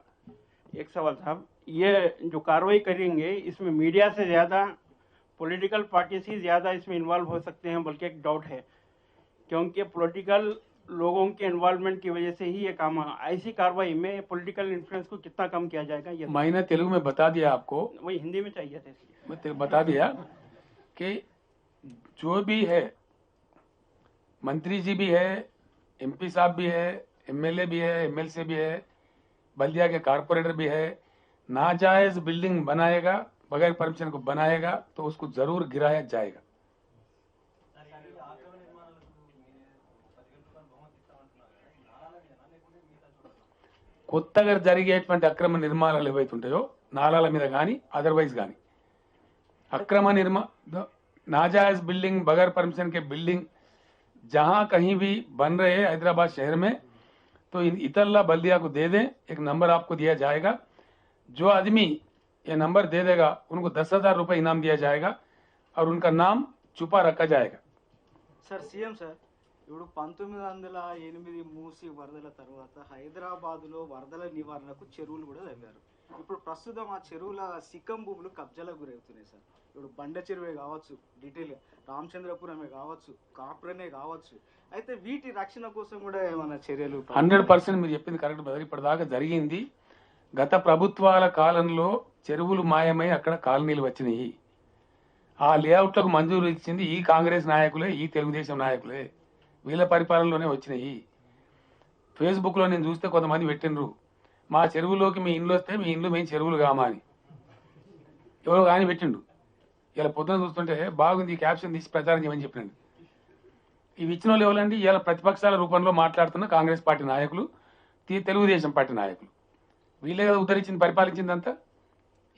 एक सवाल साहब, ये जो कार्रवाई करेंगे इसमें मीडिया से ज्यादा पॉलिटिकल पार्टी से ज्यादा इसमें इन्वॉल्व हो सकते हैं, बल्कि एक डाउट है, क्योंकि पॉलिटिकल लोगों के इन्वॉल्वमेंट की वजह से ही ये काम, ऐसी कार्रवाई में पॉलिटिकल इन्फ्लुएंस को कितना कम किया जाएगा? ये मैंने तेलुगु में बता दिया आपको, वही हिंदी में चाहिए था इसलिए मैं बता दिया कि जो भी है, मंत्री जी भी है, एमपी साहब भी है, एमएलए भी है, एमएलसी भी है, बल्दिया के कारपोरेटर भी है, नाजायज बिल्डिंग बनाएगा, बगैर परमिशन को बनाएगा तो उसको जरूर गिराया जाएगा। కొత్తగా జరిగేటువంటి అక్రమ నిర్మాణాలు ఏవైతే ఉంటాయో నాలాల మీద కానీ అదర్వైజ్ కానీ अक्रम नाजायज बिल्डिंग, बगैर परमिशन के बिल्डिंग जहां कहीं भी बन रहे हैं हैदराबाद शहर में, तो इन इतरला बल्दिया को दे दें। एक नंबर आपको दिया जाएगा, जो आदमी ये नंबर दे देगा उनको 10,000 रुपये इनाम दिया जाएगा और उनका नाम छुपा रखा जाएगा। सर सीएम सर, ఇప్పుడు 1908 మూసి వరదల తర్వాత హైదరాబాదులో వరదల నివారణకు చెరువులు కూడా తవ్వారు. ఇప్పుడు ప్రస్తుతం ఆ చెరువుల సిక్కం భూములు కబ్జాలకు గురవుతున్నాయి సార్. ఇప్పుడు బండ చెరువే కావచ్చు, డీటెయిల్గా రామచంద్రపురమే కావచ్చు, కాప్రనే కావచ్చు. అయితే వీటి రక్షణ కోసం కూడా ఏమైనా చర్యలు? 100% మీరు చెప్పింది కరెక్ట్ బ్రదర్. ఇప్పటిదాకా జరిగింది గత ప్రభుత్వాల కాలంలో చెరువులు మాయమై అక్కడ కాలనీలు వచ్చినాయి. ఆ లేఅవుట్లకు మంజూరు ఇచ్చింది ఈ కాంగ్రెస్ నాయకులే, ఈ తెలుగుదేశం నాయకులే. వీళ్ళ పరిపాలనలోనే వచ్చినాయి. ఫేస్బుక్లో నేను చూస్తే కొంతమంది పెట్టినరు, మా చెరువులోకి మీ ఇండ్లు వస్తే మీ ఇండ్లు మేము చెరువులు కామా అని. ఎవరో కానీ పెట్టిండు. ఇలా పొద్దున చూస్తుంటే బాగుంది ఈ క్యాప్షన్ తీసి ప్రచారం చేయమని చెప్పినండి. ఇవి ఇచ్చిన వాళ్ళు ఎవరండి? ఇలా ప్రతిపక్షాల రూపంలో మాట్లాడుతున్న కాంగ్రెస్ పార్టీ నాయకులు, తెలుగుదేశం పార్టీ నాయకులు. వీళ్ళే కదా ఉద్ధరించింది, పరిపాలించిందంతా.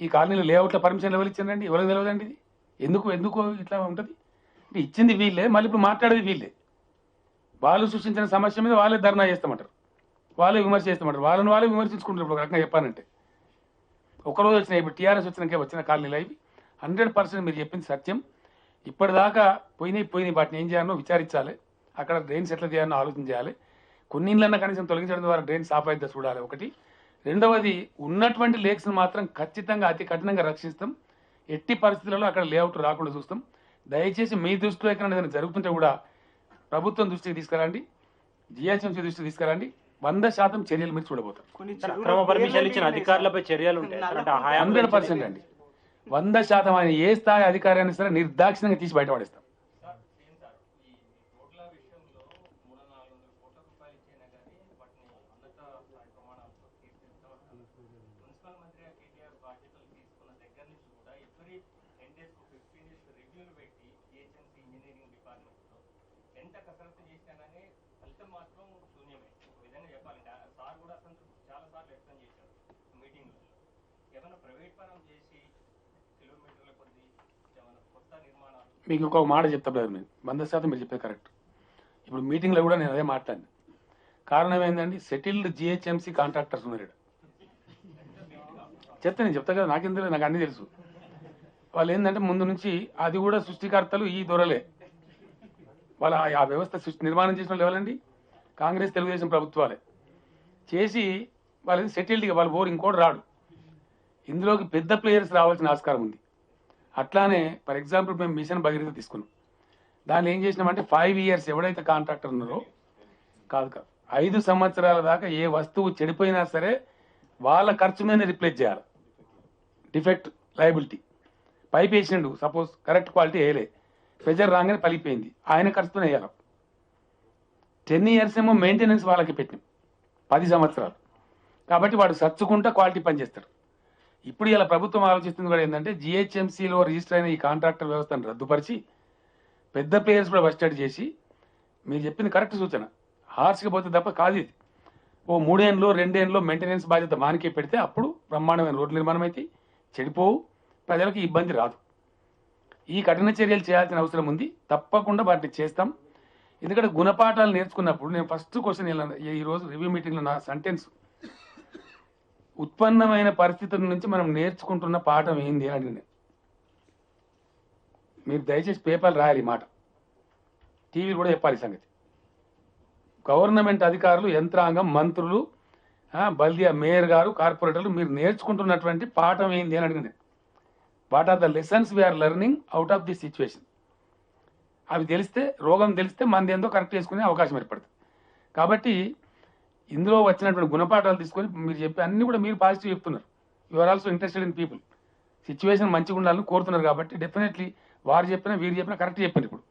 ఈ కాలనీలో లేఅవుట్ల పర్మిషన్ ఎవరు ఇచ్చిందండి? ఎవరికి తెలియదండి ఇది? ఎందుకు ఇట్లా ఉంటుంది? అంటే ఇచ్చింది వీళ్ళే, మళ్ళీ ఇప్పుడు మాట్లాడేది వీళ్ళే. వాళ్ళు సృష్టించిన సమస్య మీద వాళ్ళే ధర్నా చేస్తామంటారు, వాళ్ళే విమర్శ చేస్తామంటారు. వాళ్ళే విమర్శించుకుంటారు. ఇప్పుడు ఒక రకంగా చెప్పానంటే ఒకరోజు వచ్చినాయి, ఇప్పుడు టీఆర్ఎస్ వచ్చిన కాలనీలు అవి 100% మీరు చెప్పింది సత్యం. ఇప్పటిదాకా పోయినాయి వాటిని ఏం చేయాలో విచారించాలి. అక్కడ డ్రైన్స్ ఎట్లా చేయాలో ఆలోచన చేయాలి. కొన్ని ఇళ్ళన్నా కనీసం తొలగించడం ద్వారా డ్రైన్ సాఫ్ అయితే చూడాలి ఒకటి. రెండవది, ఉన్నటువంటి లేక్స్ను మాత్రం ఖచ్చితంగా అతి కఠినంగా రక్షిస్తాం. ఎట్టి పరిస్థితులలో అక్కడ లేఅవుట్ రాకుండా చూస్తాం. దయచేసి మీ దృష్టిలో ఎక్కడ ఏదైనా జరుగుతుంటే కూడా ప్రభుత్వం దృష్టికి తీసుకురండి, జిహెచ్ఎంసీ దృష్టికి తీసుకురండి. 100% చర్యలు మీరు చూడబోతారు. అక్రమ పర్మిషన్లు ఇచ్చిన అధికారులపై చర్యలు ఉంటాయి. 100% అండి. 100% ఆయన ఏ స్థాయి అధికారాన్ని సరే నిర్దాక్షిణ్యంగా తీసి బయటపడేస్తాం. మీకు ఒక మాట చెప్తా బ్రదర్, నేను 100% మీరు చెప్పేది కరెక్ట్. ఇప్పుడు మీటింగ్లో కూడా నేను అదే మాట్లాడిన. కారణం ఏంటండి, సెటిల్డ్ జిహెచ్ఎంసీ కాంట్రాక్టర్స్ ఉన్నారు ఇక్కడ. నేను చెప్తా కదా, నాకేం తెలియదు, నాకు అన్నీ తెలుసు. వాళ్ళు ఏంటంటే ముందు నుంచి అది కూడా సృష్టికర్తలు ఈ దొరలే. వాళ్ళ ఆ వ్యవస్థ నిర్మాణం చేసిన వాళ్ళు ఎవరండి? కాంగ్రెస్ తెలుగుదేశం ప్రభుత్వాలే చేసి వాళ్ళది సెటిల్డ్గా వాళ్ళు బోర్ ఇంకోటి రాడు. ఇందులోకి పెద్ద ప్లేయర్స్ రావాల్సిన ఆస్కారం ఉంది. అట్లానే ఫర్ ఎగ్జాంపుల్ మేము మిషన్ భగీరథ తీసుకున్నాం. దాన్ని ఏం చేసినామంటే 5 years ఎవడైతే కాంట్రాక్టర్ ఉన్నారో, కాదు 5 సంవత్సరాల దాకా ఏ వస్తువు చెడిపోయినా సరే వాళ్ళ ఖర్చు మీద రిప్లేస్ చేయాలి. Defect liability. పైప్ వేసినాడు, సపోజ్ కరెక్ట్ క్వాలిటీ వేయలే, ప్రెజర్ రాగానే పలిపోయింది, ఆయన ఖర్చుతోనే వేయాలి. 10 years ఏమో మెయింటెనెన్స్ వాళ్ళకి పెట్టినాం, 10 సంవత్సరాలు. కాబట్టి వాడు సచ్చుకుంటా క్వాలిటీ పనిచేస్తాడు. ఇప్పుడు ఇలా ప్రభుత్వం ఆలోచిస్తుంది కూడా ఏంటంటే జిహెచ్ఎంసీలో రిజిస్టర్ అయిన ఈ కాంట్రాక్టర్ వ్యవస్థను రద్దుపరిచి పెద్ద ప్లేయర్స్ కూడా బస్టార్ట్ చేసి, మీరు చెప్పింది కరెక్ట్ సూచన, హార్ష్గా పోతే తప్ప కాదు ఇది. ఓ 3 ఏళ్ళు 2 ఏళ్ళు మెయింటెనెన్స్ బాధ్యత మానికే పెడితే అప్పుడు బ్రహ్మాండమైన రోడ్ల నిర్మాణం అయితే చెడిపోవు, ప్రజలకు ఇబ్బంది రాదు. ఈ కఠిన చర్యలు చేయాల్సిన అవసరం ఉంది. తప్పకుండా వాటిని చేస్తాం. ఎందుకంటే గుణపాఠాలు నేర్చుకున్నప్పుడు నేను ఫస్ట్ క్వశ్చన్ ఈరోజు రివ్యూ మీటింగ్లో నా సెంటెన్స్, ఉత్పన్నమైన పరిస్థితుల నుంచి మనం నేర్చుకుంటున్న పాఠం ఏంది అని అడిగిన. మీరు దయచేసి పేపర్లు రాయాలి మాట, టీవీలు కూడా చెప్పాలి సంగతి. గవర్నమెంట్ అధికారులు, యంత్రాంగం, మంత్రులు, బల్దియా మేయర్ గారు, కార్పొరేటర్లు, మీరు నేర్చుకుంటున్నటువంటి పాఠం ఏంది అని అడిగిన. What are the lessons we're learning out of this situation? అవి తెలిస్తే, రోగం తెలిస్తే మనది ఏందో కరెక్ట్ చేసుకునే అవకాశం ఏర్పడుతుంది. కాబట్టి ఇందులో వచ్చినటువంటి గుణపాఠాలు తీసుకొని మీరు చెప్పి అన్ని కూడా మీరు పాజిటివ్ చెప్తున్నారు. You are also interested in people. Situation మంచిగా ఉండాలని కోరుతున్నారు. కాబట్టి డెఫినెట్లీ వారు చెప్పినా వీరు చెప్పినా కరెక్ట్ చెప్పారు. ఇప్పుడు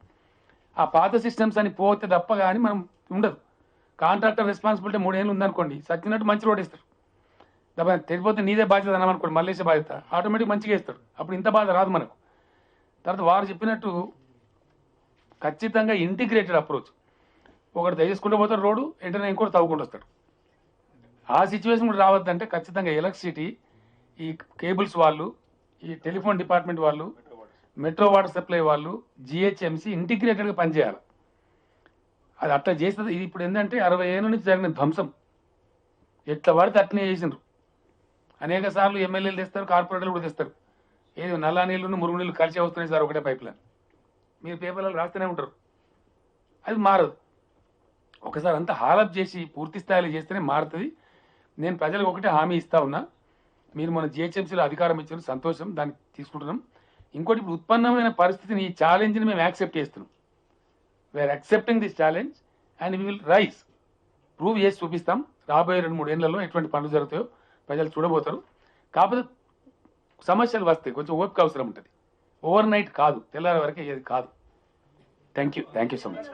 ఆ పాత సిస్టమ్స్ అని పోతే తప్ప కానీ మనం ఉండదు. కాంట్రాక్టర్ రెస్పాన్సిబిలిటీ 3 ఏళ్ళు ఉందనుకోండి, సచ్చినట్టు మంచి రోడ్ వేస్తారు. తప్ప తెగిపోతే నీదే బాధ్యత అన్నామనుకోండి, మళ్ళీ బాధ్యత ఆటోమేటిక్ మంచిగా వేస్తాడు. అప్పుడు ఇంత బాధ రాదు మనకు. తర్వాత వారు చెప్పినట్టు ఖచ్చితంగా ఇంటిగ్రేటెడ్ అప్రోచ్. ఒకటి దయచేసుకుంటూ పోతాడు రోడ్డు, వెంటనే ఇంకోటి తవ్వుకుంటూ వస్తాడు. ఆ సిచ్యువేషన్ కూడా రావద్దంటే ఖచ్చితంగా ఎలక్ట్రిసిటీ, ఈ కేబుల్స్ వాళ్ళు, ఈ టెలిఫోన్ డిపార్ట్మెంట్ వాళ్ళు, మెట్రో వాటర్ సప్లై వాళ్ళు, జిహెచ్ఎంసీ ఇంటిగ్రేటెడ్గా పనిచేయాలి. అది అట్లా చేస్తుంది. ఇది ఇప్పుడు ఏంటంటే 60 ఏళ్ళ నుంచి జరిగిన ధ్వంసం. ఎట్లా పడితే అట్లనే చేసిండ్రు. అనేక సార్లు ఎమ్మెల్యేలు తెస్తారు, కార్పొరేటర్లు కూడా తెస్తారు. ఏది నల్ల నీళ్లు మురుగు నీళ్ళు కలిసి వస్తున్నాయి సార్ ఒకటే పైప్ లైన్. మీరు పేపర్లలో రాస్తూనే ఉంటారు. అది మారదు. ఒకసారి అంతా హాలప్ చేసి పూర్తి స్థాయిలో చేస్తేనే మారుతుంది. నేను ప్రజలకు ఒకటే హామీ ఇస్తా ఉన్నా, మీరు మన జిహెచ్ఎంసీలో అధికారం ఇచ్చిన సంతోషం, దాన్ని తీసుకుంటున్నాం. ఇంకోటి ఇప్పుడు ఉత్పన్నమైన పరిస్థితిని, ఈ ఛాలెంజ్ని మేము యాక్సెప్ట్ చేస్తున్నాం. We're accepting this challenge and we will rise, prove చేసి చూపిస్తాం. రాబోయే 2-3 ఏళ్లలో ఎటువంటి పనులు జరుగుతాయో ప్రజలు చూడబోతారు. కాకపోతే సమస్యలు వస్తాయి, కొంచెం ఓపిక అవసరం ఉంటుంది. ఓవర్ నైట్ కాదు, తెల్లారి వరకే ఏది కాదు. Thank you so much.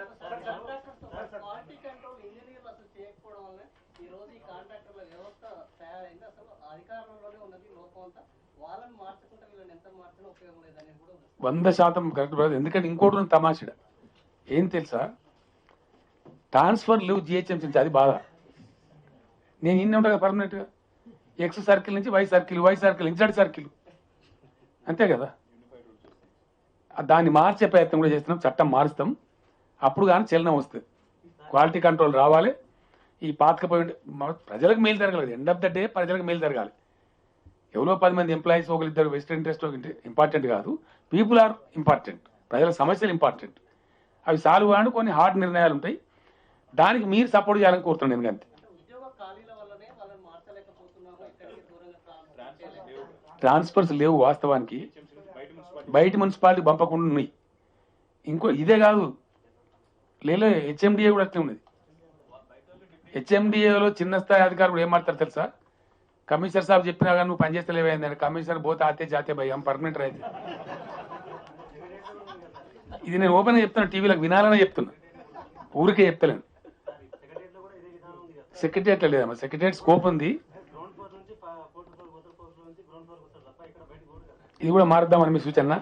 Quality control ఇంజనీర్లు అసలు చేయకపోవడం వల్ల ఈ రోజు ఈ కాంట్రాక్టర్ల వ్యవస్థ తయారైంది. అసలు అధికారంలోనే ఉన్నది లోపం అంతా. వాళ్ళని మార్చుకుంటే వీళ్ళని ఎంత మార్చినా ఉపయోగం లేదనేది కూడా ఉంది. 100% కరెక్ట్ బ్రదర్. ఎందుకంటే ఇంకోటి ఉంది తమాషడ, ఏం తెలుసా, ట్రాన్స్ఫర్ లేవు జిహెచ్ఎంసీ నుంచి, అది బాధ. నేను ఇన్ని ఉంటా కదా పర్మనెంట్గా, ఎక్స్ సర్కిల్ నుంచి వై సర్కిల్, వై సర్కిల్ నుంచి జెడ్ సర్కిల్, అంతే కదా. దాన్ని మార్చే ప్రయత్నం కూడా చేస్తున్నాం, చట్టం మారుస్తాం. అప్పుడు కానీ చలనం వస్తుంది, క్వాలిటీ కంట్రోల్ రావాలి. ఈ పాతకపోయి ప్రజలకు మేలు జరగలేదు. ఎండ్ ఆఫ్ ద డే ప్రజలకు మేలు జరగాలి. ఎవరో 10 మంది ఎంప్లాయీస్, ఒకరిద్దరు వెస్టర్న్ ఇంట్రెస్ట్ ఇంపార్టెంట్ కాదు. పీపుల్ ఆర్ ఇంపార్టెంట్, ప్రజల సమస్యలు ఇంపార్టెంట్. అవి సాల్వ్ కాని కొన్ని హార్డ్ నిర్ణయాలు ఉంటాయి, దానికి మీరు సపోర్ట్ చేయాలని కోరుతున్నాను. ఎందుకంటే ఉద్యోగ ఖాళీల వల్లనే వాళ్ళని మార్చలేకపోతున్నాము. ఇక్కడికి దూరంగా ట్రాన్స్ఫర్స్ లేవు వాస్తవానికి, బయట మున్సిపాలిటీ పంపకుండా ఉన్నాయి. ఇంకో ఇదే కాదు, లేదు హెచ్ఎండిఏ కూడా అట్లే ఉన్నది. హెచ్ఎండిఏలో చిన్న స్థాయి అధికారులు ఏం మాట్లాడతారు తెలుసా, కమిషనర్ సాబ్ చెప్పినా కానీ నువ్వు పనిచేస్తలేవేందని, కమిషనర్ పోతే ఆతే జాతే భయ్ हम పర్మనెంట్ అయితే. ఇది నేను ఓపెన్గా చెప్తున్నా, టీవీలకు వినాలనే చెప్తున్నా, ఊరికే చెప్తలేను. సెక్రటరియట్ లేదమ్మా, సెక్రటరియట్ స్కోప్ ఉంది, ఇది కూడా మారుద్దామని మీ సూచన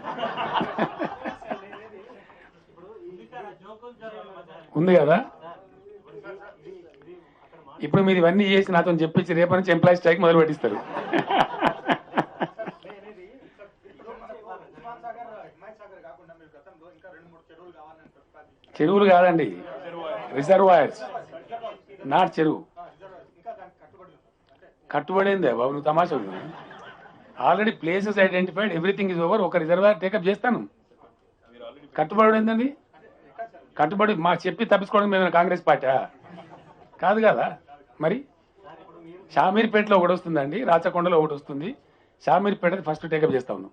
ఉంది కదా. ఇప్పుడు మీరు ఇవన్నీ చేసి నాతో చెప్పించి రేపటి నుంచి ఎంప్లాయీ స్ట్రైక్ మొదలు పెట్టిస్తారు. చెరువులు కాదండి, రిజర్వాయర్స్, నాట్ చెరువు. కట్టుబడిందే బాబు, నువ్వు తమాషా. Already places identified, everything is over. ఒక రిజర్వాయర్ టేకప్ చేస్తాను. కట్టుబడి ఏంటండి, కట్టుబడి మా చెప్పి తప్పించుకోవడం మేము కాంగ్రెస్ పార్టీ కాదు కదా. మరి షామీర్పేటలో ఒకటి వస్తుందండి, రాచకొండలో ఒకటి వస్తుంది. షామీర్పేట ఫస్ట్ టేకప్ చేస్తా ఉన్నాం.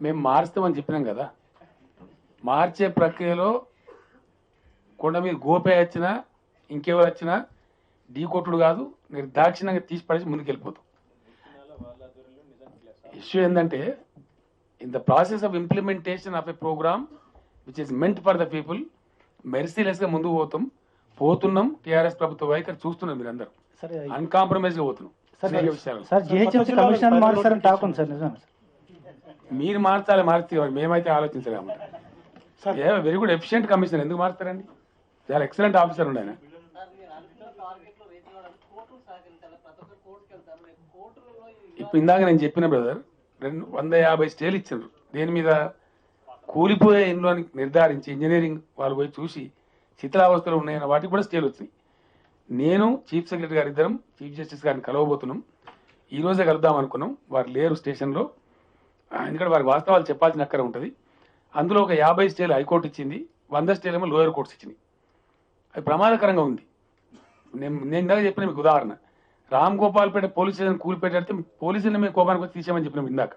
మేము మారుస్తామని చెప్పినాం కదా. మార్చే ప్రక్రియలో కొండ మీద గోపే వచ్చినా ఇంకెవరు వచ్చినా ఢీ కొట్టుడు కాదు, నిర్దాక్షిణ్యంగా తీసి పడేసి ముందుకెళ్ళిపోతాం. ఇష్యూ ఏంటంటే, in the process of implementation of a programme which is meant for the people, మెర్సీలెస్గా ముందుకు పోతున్నాం. టీఆర్ఎస్ ప్రభుత్వ వైఖరి చూస్తున్నాం, మీరు అందరూ అన్కాంప్రమైజ్గా పోతున్నాం. మీరు మార్చాలి, మారితే మేమైతే ఆలోచించలేము. వెరీ గుడ్ ఎఫిషియెంట్ కమిషనర్, ఎందుకు మారుతారండి? చాలా ఎక్సలెంట్ ఆఫీసర్ ఉండే ఆయన. ఇప్పుడు ఇందాక నేను చెప్పిన బ్రదర్, 150 స్టేలు ఇచ్చారు. దేని మీద? కూలిపోయే ఇంట్లో నిర్ధారించి ఇంజనీరింగ్ వాళ్ళు పోయి చూసి శిథిలావస్థలో ఉన్నాయన్న వాటికి కూడా స్టేలు వచ్చినాయి. నేను చీఫ్ సెక్రటరీ గారు ఇద్దరం చీఫ్ జస్టిస్ గారిని కలవబోతున్నాం. ఈ రోజే కలుద్దాం అనుకున్నాం. వారు లేరు స్టేషన్లో, ఎందుకంటే వారికి వాస్తవాలు చెప్పాల్సిన అక్కర ఉంటుంది. అందులో ఒక 50 స్టేలు హైకోర్టు ఇచ్చింది, 100 స్టేలు ఏమో లోయర్ కోర్ట్స్ ఇచ్చినాయి. అది ప్రమాదకరంగా ఉంది. నేను ఇందాక చెప్పిన మీకు ఉదాహరణ, రామ్ గోపాల్పేట పోలీస్ స్టేషన్ కూలిపెట్టితే పోలీసులను మేము కోపానికి వచ్చి తీసామని చెప్పినాం ఇందాక.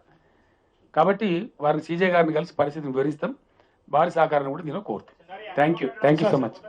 కాబట్టి వారిని సీజే గారిని కలిసి పరిస్థితిని వివరిస్తాం. వారి సహకారాన్ని కూడా నేను కోరుతాం. Thank you so much.